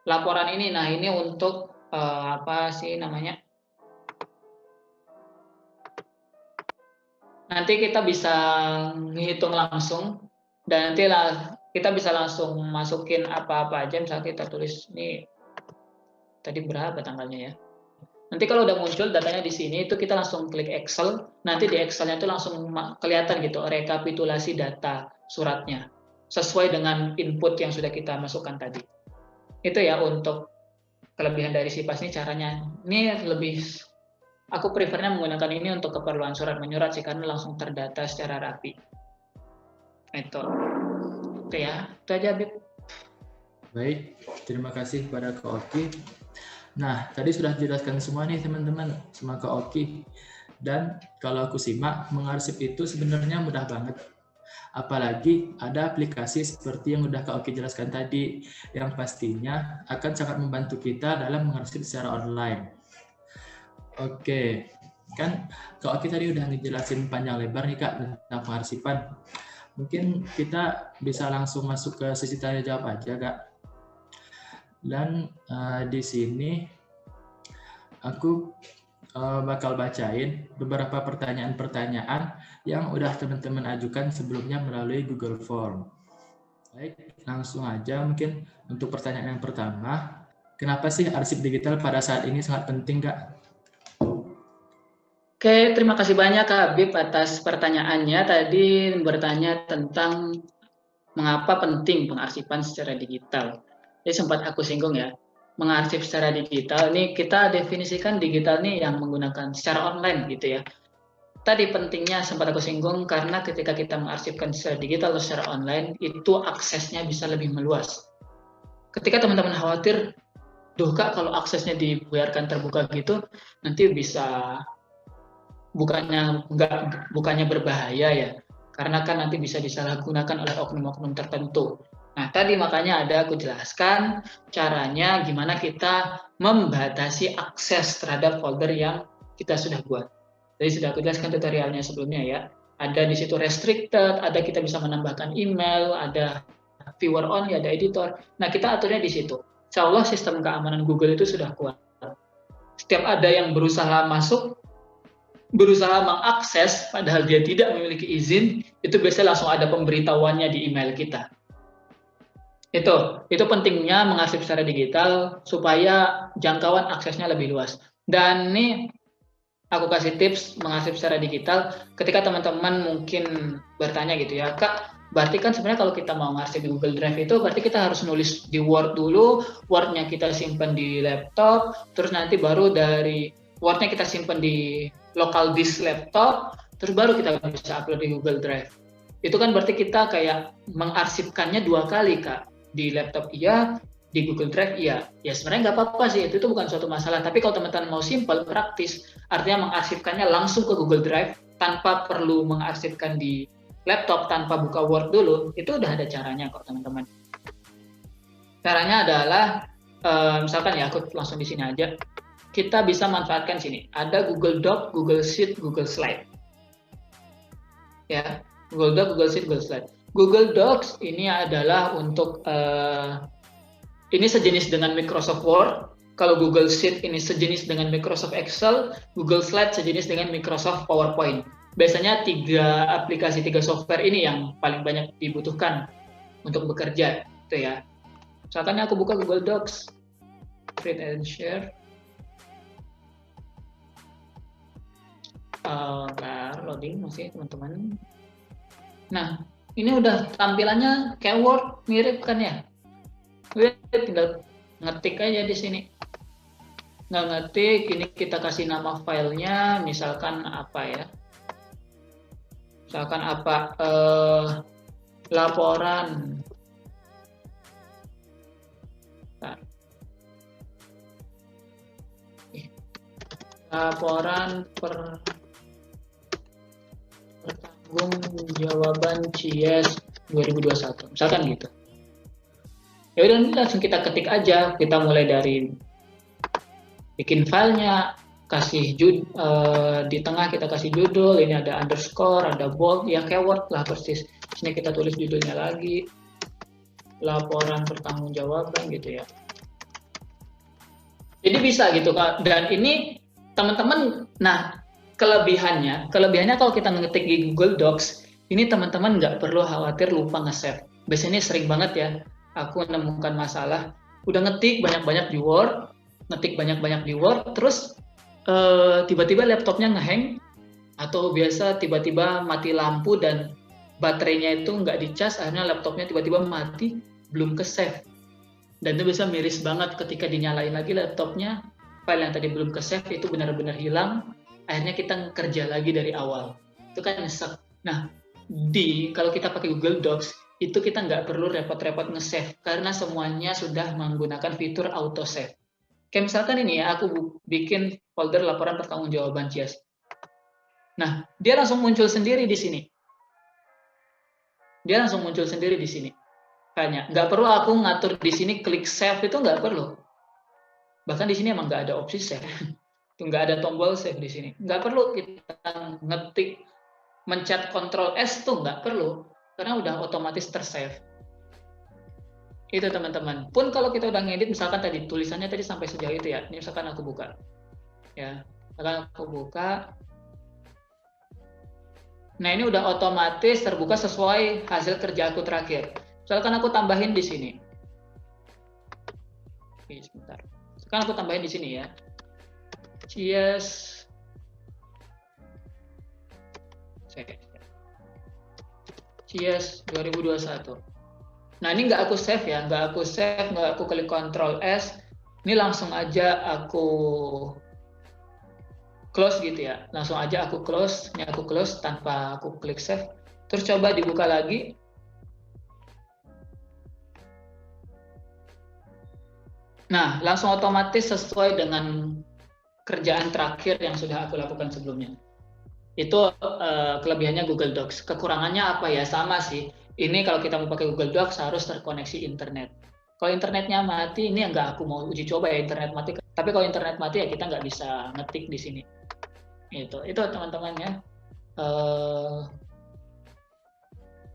laporan ini. Nah, ini untuk apa sih namanya? Nanti kita bisa menghitung langsung dan nanti kita bisa langsung masukin apa-apa aja. Misalnya kita tulis ini tadi berapa tanggalnya ya. Nanti kalau udah muncul datanya di sini itu kita langsung klik Excel. Nanti di Excelnya itu langsung kelihatan gitu rekapitulasi data suratnya sesuai dengan input yang sudah kita masukkan tadi. Itu ya untuk kelebihan dari SIPAS ini caranya. Ini lebih aku prefernya menggunakan ini untuk keperluan surat menyurat sih, karena langsung terdata secara rapi. Itu ya, itu aja Bib. Baik, terima kasih kepada Kak Oki. Nah, tadi sudah dijelaskan semua nih teman-teman sama Kak Oki. Dan kalau aku simak, mengarsip itu sebenarnya mudah banget. Apalagi ada aplikasi seperti yang udah Kak Oki jelaskan tadi, yang pastinya akan sangat membantu kita dalam mengarsip secara online. Oke, kan Kak Oki tadi udah ngejelasin panjang lebar nih Kak tentang pengarsipan. Mungkin kita bisa langsung masuk ke sesi tanya jawab aja Kak. Dan di sini aku bakal bacain beberapa pertanyaan-pertanyaan yang udah teman-teman ajukan sebelumnya melalui Google Form. Baik, langsung aja mungkin untuk pertanyaan yang pertama, kenapa sih arsip digital pada saat ini sangat penting Kak? Oke, terima kasih banyak Kak Bib atas pertanyaannya. Tadi bertanya tentang mengapa penting pengarsipan secara digital. Jadi sempat aku singgung ya, mengarsip secara digital ini kita definisikan digital nih yang menggunakan secara online gitu ya. Tadi pentingnya sempat aku singgung karena ketika kita mengarsipkan secara digital atau secara online itu aksesnya bisa lebih meluas. Ketika teman-teman khawatir, duh Kak kalau aksesnya dibiarkan terbuka gitu nanti bisa bukannya berbahaya ya, karena kan nanti bisa disalahgunakan oleh oknum-oknum tertentu. Nah tadi makanya ada aku jelaskan caranya gimana kita membatasi akses terhadap folder yang kita sudah buat. Jadi sudah aku jelaskan tutorialnya sebelumnya ya. Ada di situ restricted, ada kita bisa menambahkan email, ada viewer only, ada editor. Nah, kita aturnya di situ. Insya Allah sistem keamanan Google itu sudah kuat. Setiap ada yang berusaha masuk, berusaha mengakses, padahal dia tidak memiliki izin, itu biasanya langsung ada pemberitahuannya di email kita. Itu pentingnya mengarsip secara digital supaya jangkauan aksesnya lebih luas. Dan ini aku kasih tips mengarsip secara digital. Ketika teman-teman mungkin bertanya gitu ya, Kak, berarti kan sebenarnya kalau kita mau ngarsip di Google Drive itu berarti kita harus nulis di Word dulu, Word-nya kita simpan di laptop, terus nanti baru dari Word-nya kita simpan di local disk laptop, terus baru kita bisa upload di Google Drive. Itu kan berarti kita kayak mengarsipkannya 2 kali, Kak. Di laptop iya, di Google Drive iya. Ya sebenarnya nggak apa-apa sih, itu bukan suatu masalah. Tapi kalau teman-teman mau simple, praktis, artinya mengarsipkannya langsung ke Google Drive tanpa perlu mengarsipkan di laptop, tanpa buka Word dulu, itu udah ada caranya kok teman-teman. Caranya adalah, misalkan ya aku langsung di sini aja, kita bisa manfaatkan sini. Ada Google Doc, Google Sheet, Google Slide. Ya, Google Doc, Google Sheet, Google Slide. Google Docs ini adalah untuk ini sejenis dengan Microsoft Word. Kalau Google Sheet ini sejenis dengan Microsoft Excel, Google Slide sejenis dengan Microsoft PowerPoint. Biasanya 3 aplikasi, 3 software ini yang paling banyak dibutuhkan untuk bekerja, gitu ya. Misalkan aku buka Google Docs, create and share. Loading masih teman-teman. Nah, ini udah tampilannya kayak Word, mirip kan ya? Tinggal ngetik aja di sini. Nggak ngetik, ini kita kasih nama filenya, misalkan apa ya? Misalkan apa? Laporan. Laporan pertanggungjawaban CIES 2021, misalkan gitu. Ya udah, langsung kita ketik aja. Kita mulai dari bikin filenya, kasih di tengah kita kasih judul. Ini ada underscore, ada bold, ya kayak Word lah persis. Sini kita tulis judulnya lagi, laporan pertanggungjawaban gitu ya. Jadi bisa gitu Kak. Dan ini teman-teman, nah kelebihannya kalau kita ngetik di Google Docs, ini teman-teman nggak perlu khawatir lupa nge-save. Biasanya sering banget ya, aku menemukan masalah, udah ngetik banyak-banyak di Word, terus tiba-tiba laptopnya ngehang, atau biasa tiba-tiba mati lampu dan baterainya itu nggak dicas, akhirnya laptopnya tiba-tiba mati, belum ke-save. Dan itu bisa miris banget ketika dinyalain lagi laptopnya, file yang tadi belum ke-save itu benar-benar hilang, akhirnya kita kerja lagi dari awal. Itu kan nyesek. Nah, kalau kita pakai Google Docs, itu kita nggak perlu repot-repot nge-save, karena semuanya sudah menggunakan fitur auto save. Kayak misalkan ini ya, aku bikin folder laporan pertanggungjawaban CIES. Nah, dia langsung muncul sendiri di sini. Kayaknya nggak perlu aku ngatur di sini klik save, itu nggak perlu. Bahkan di sini emang nggak ada opsi save. Nggak ada tombol save di sini. Nggak perlu kita ngetik, mencet Ctrl S tuh nggak perlu, karena udah otomatis tersave. Itu teman-teman. Pun kalau kita udah ngedit, misalkan tadi tulisannya tadi sampai sejauh itu ya. Ini misalkan aku buka, ya. Nah ini udah otomatis terbuka sesuai hasil kerja aku terakhir. Misalkan aku tambahin di sini. Oke, sebentar. Sekarang aku tambahin di sini ya. CIES CIES 2021. Nah ini nggak aku save ya, nggak aku klik Ctrl S, ini langsung aja aku close gitu ya, langsung aja aku close, ini aku close tanpa aku klik save. Terus coba dibuka lagi. Nah langsung otomatis sesuai dengan kerjaan terakhir yang sudah aku lakukan sebelumnya. Itu kelebihannya Google Docs. Kekurangannya apa ya? Sama sih. Ini kalau kita mau pakai Google Docs harus terkoneksi internet. Kalau internetnya mati, ini nggak aku mau uji coba ya internet mati. Tapi kalau internet mati ya kita nggak bisa ngetik di sini. Itu teman-teman ya.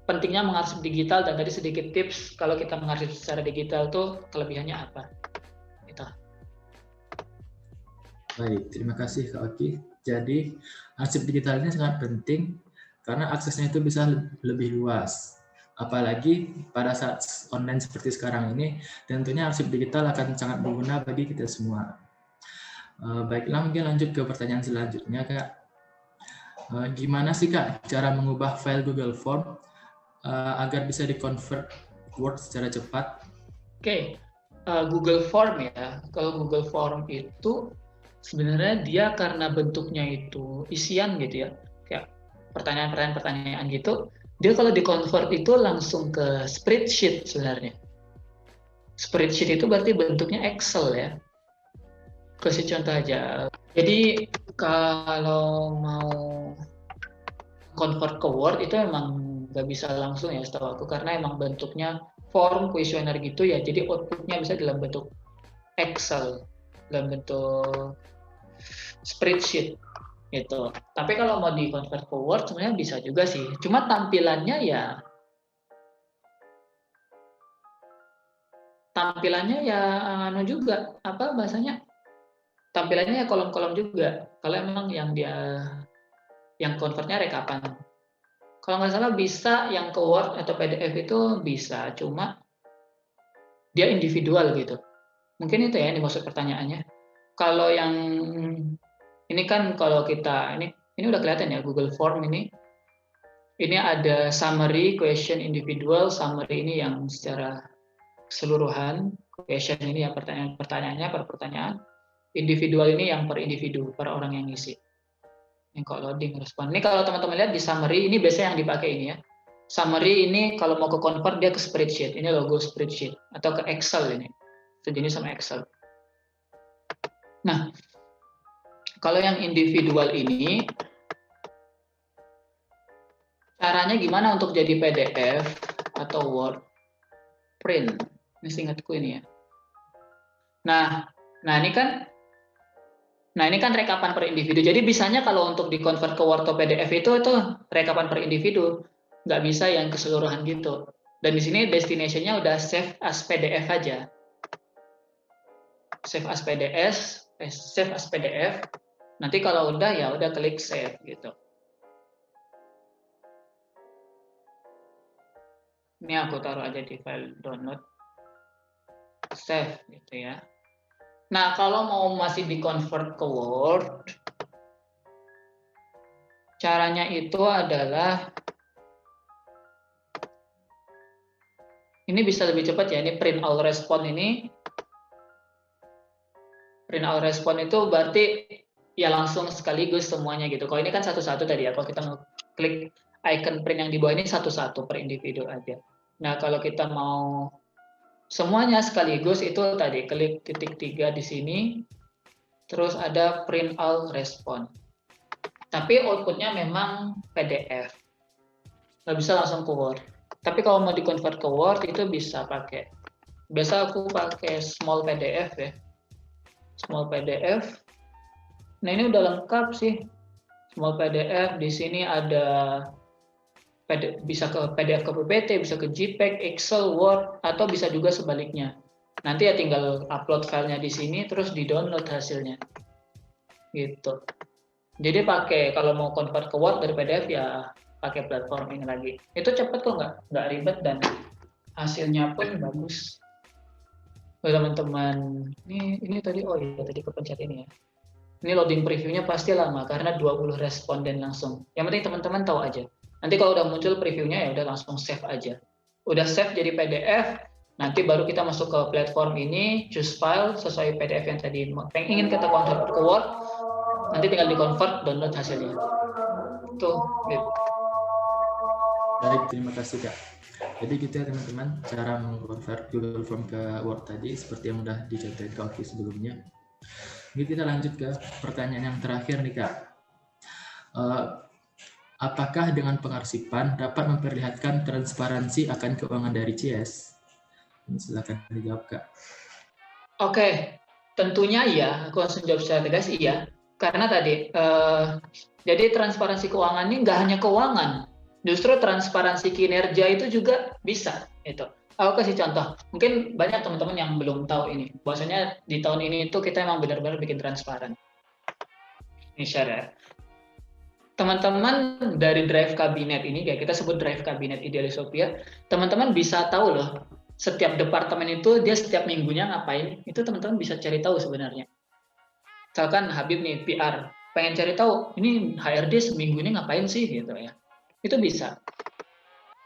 pentingnya mengarsip digital, dan tadi sedikit tips kalau kita mengarsip secara digital tuh kelebihannya apa. Gitu. Baik, terima kasih Kak Oki. Jadi, arsip digital ini sangat penting karena aksesnya itu bisa lebih luas. Apalagi pada saat online seperti sekarang ini, tentunya arsip digital akan sangat berguna bagi kita semua. Baiklah, mungkin lanjut ke pertanyaan selanjutnya, Kak. Gimana sih, Kak, cara mengubah file Google Form agar bisa di-convert Word secara cepat? Oke, Google Form ya. Kalau Google Form itu sebenarnya dia karena bentuknya itu isian gitu ya, kayak pertanyaan-pertanyaan gitu, dia kalau di-convert itu langsung ke spreadsheet sebenarnya. Spreadsheet itu berarti bentuknya Excel ya. Kasih contoh aja. Jadi kalau mau convert ke Word itu emang nggak bisa langsung ya setahu aku, karena emang bentuknya form kuesioner gitu ya, jadi outputnya bisa dalam bentuk Excel, dalam bentuk spreadsheet gitu. Tapi kalau mau di convert ke Word sebenarnya bisa juga sih, cuma tampilannya ya anu juga, apa bahasanya, tampilannya ya kolom-kolom juga kalau emang yang convertnya rekapan. Kalau nggak salah bisa yang ke Word atau PDF itu bisa, cuma dia individual gitu. Mungkin itu ya yang dimaksud pertanyaannya. Kalau yang ini kan kalau kita ini udah kelihatan ya Google Form ini. Ini ada summary, question individual, summary ini yang secara keseluruhan, question ini yang pertanyaannya per pertanyaan, individual ini yang per individu, per orang yang ngisi. Yang kalau loading respon. Ini kalau teman-teman lihat di summary ini biasanya yang dipakai ini ya. Summary ini kalau mau ke convert dia ke spreadsheet. Ini logo spreadsheet atau ke Excel ini. Sejenis sama Excel. Nah, kalau yang individual ini caranya gimana untuk jadi PDF atau Word print? Ini seingatku ini ya. Nah ini kan rekapan per individu. Jadi bisanya kalau untuk di convert ke Word atau PDF itu rekapan per individu, nggak bisa yang keseluruhan gitu. Dan di sini destination-nya udah save as PDF aja. Save as PDF. Nanti kalau udah ya udah klik save gitu. Ini aku taruh aja di file download, save gitu ya. Nah, kalau mau masih di-convert ke Word, caranya itu adalah, ini bisa lebih cepat ya, ini print all response ini. Print all response itu berarti ya langsung sekaligus semuanya gitu. Kalau ini kan satu-satu tadi ya, kalau kita mau klik icon print yang di bawah ini satu-satu per individu aja. Nah, kalau kita mau semuanya sekaligus itu tadi klik titik 3 di sini, terus ada print all response. Tapi outputnya memang PDF, nggak bisa langsung ke Word. Tapi kalau mau di-convert ke Word itu bisa pakai, biasa aku pakai small PDF ya, small PDF. Nah ini udah lengkap sih, small PDF. Di sini ada bisa ke PDF ke PPT, bisa ke JPEG, Excel, Word, atau bisa juga sebaliknya. Nanti ya tinggal upload filenya di sini, terus di-download hasilnya. Gitu. Jadi kalau mau convert ke Word dari PDF ya pakai platform ini lagi. Itu cepet kok, nggak ribet dan hasilnya pun bagus. Teman-teman, ini tadi tadi kepencet ini ya. Ini loading previewnya pasti lama karena 20 responden langsung. Yang penting teman-teman tahu aja. Nanti kalau udah muncul previewnya ya udah langsung save aja. Udah save jadi PDF, nanti baru kita masuk ke platform ini, choose file sesuai PDF yang tadi ingin kita convert ke Word. Nanti tinggal di-convert, download hasilnya. Tuh, gitu. Baik, terima kasih Kak. Jadi gitu ya teman-teman, cara mengkonvert Google Form ke Word tadi seperti yang udah dicontohin Kak Oki sebelumnya. Ini kita lanjut ke pertanyaan yang terakhir nih Kak. Apakah dengan pengarsipan dapat memperlihatkan transparansi akan keuangan dari CS? Ini silakan dijawab Kak. Oke, tentunya iya. Aku langsung jawab secara tegas iya. Karena tadi, jadi transparansi keuangan ini nggak hanya keuangan, Justru transparansi kinerja itu juga bisa. Itu. Aku kasih contoh. Mungkin banyak teman-teman yang belum tahu ini. Bahwasanya di tahun ini itu kita emang benar-benar bikin transparan. Ini share. Teman-teman dari drive kabinet ini, kayak kita sebut drive kabinet Idealisopia, teman-teman bisa tahu loh, setiap departemen itu dia setiap minggunya ngapain, itu teman-teman bisa cari tahu sebenarnya. Misalkan Habib nih, PR, pengen cari tahu, ini HRD seminggu ini ngapain sih, gitu ya. Itu bisa.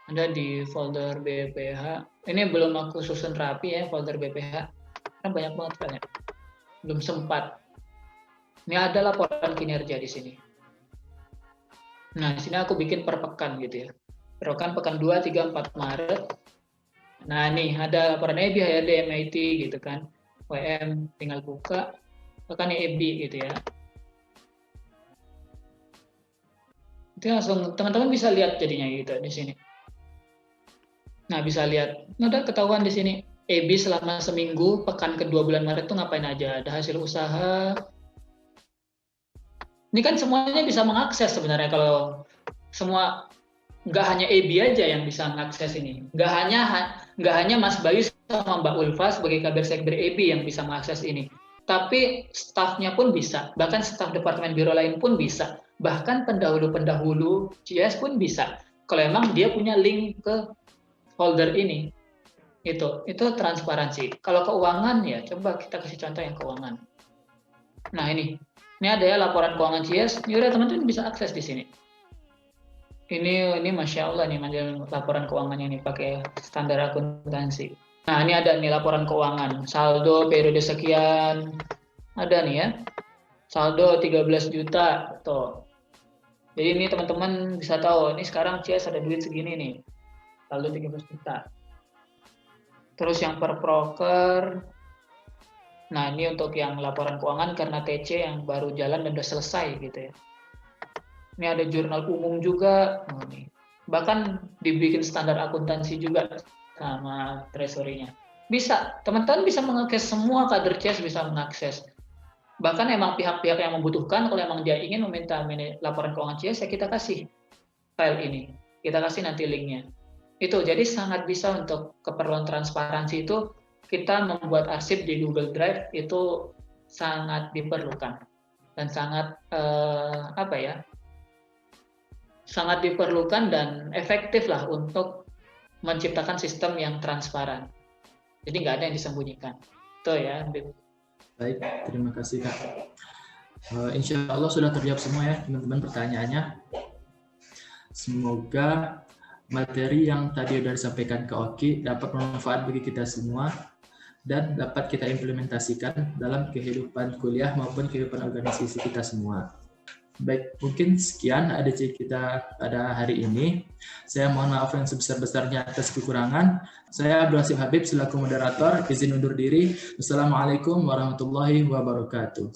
Ada di folder BPH, ini belum aku susun rapi ya, folder BPH, kan banyak banget kan ya. Belum sempat. Ini ada laporan kinerja di sini. Nah, di sini aku bikin per pekan gitu ya. Per pekan 2, 3, 4 Maret. Nah, nih ada laporan EBI, HRD, MIT gitu kan. WM tinggal buka, tekan EBI gitu ya. Itu langsung teman-teman bisa lihat jadinya gitu di sini. Nah, bisa lihat. Nah, udah ketahuan di sini. EBI selama seminggu, pekan kedua bulan Maret itu ngapain aja. Ada hasil usaha. Ini kan semuanya bisa mengakses sebenarnya kalau semua, nggak hanya EBI aja yang bisa mengakses ini. Nggak hanya Mas Bayu sama Mbak Ulfa sebagai kabar sekber EBI yang bisa mengakses ini. Tapi stafnya pun bisa, bahkan staf departemen biro lain pun bisa, bahkan pendahulu-pendahulu CS pun bisa. Kalau emang dia punya link ke folder ini, itu transparansi. Kalau keuangan ya, coba kita kasih contoh yang keuangan. Nah ini ada ya laporan keuangan CS. Ya udah teman-teman bisa akses di sini. Ini Masya Allah nih laporan keuangannya nih pakai standar akuntansi. Nah ini ada nih laporan keuangan, saldo periode sekian, ada nih ya, saldo 13 juta tuh. Jadi ini teman-teman bisa tahu, ini sekarang CS ada duit segini nih, saldo 13 juta. Terus yang per proker, nah ini untuk yang laporan keuangan karena TC yang baru jalan dan udah selesai gitu ya. Ini ada jurnal umum juga, bahkan dibikin standar akuntansi juga sama treasury-nya. Bisa, teman-teman bisa mengakses, semua kader CS bisa mengakses. Bahkan emang pihak-pihak yang membutuhkan, kalau emang dia ingin meminta laporan keuangan CS, ya kita kasih file ini, kita kasih nanti linknya. Itu, jadi sangat bisa untuk keperluan transparansi itu, kita membuat arsip di Google Drive itu sangat diperlukan dan sangat sangat diperlukan dan efektif lah untuk menciptakan sistem yang transparan. Jadi nggak ada yang disembunyikan. Itu ya. Baik, terima kasih Kak. Insya Allah sudah terjawab semua ya teman-teman pertanyaannya. Semoga materi yang tadi sudah disampaikan ke Oki dapat bermanfaat bagi kita semua dan dapat kita implementasikan dalam kehidupan kuliah maupun kehidupan organisasi kita semua. Baik, mungkin sekian ADC kita pada hari ini. Saya mohon maaf yang sebesar-besarnya atas kekurangan. Saya Abdul Hasim Habib selaku moderator, izin undur diri. Wassalamualaikum warahmatullahi wabarakatuh.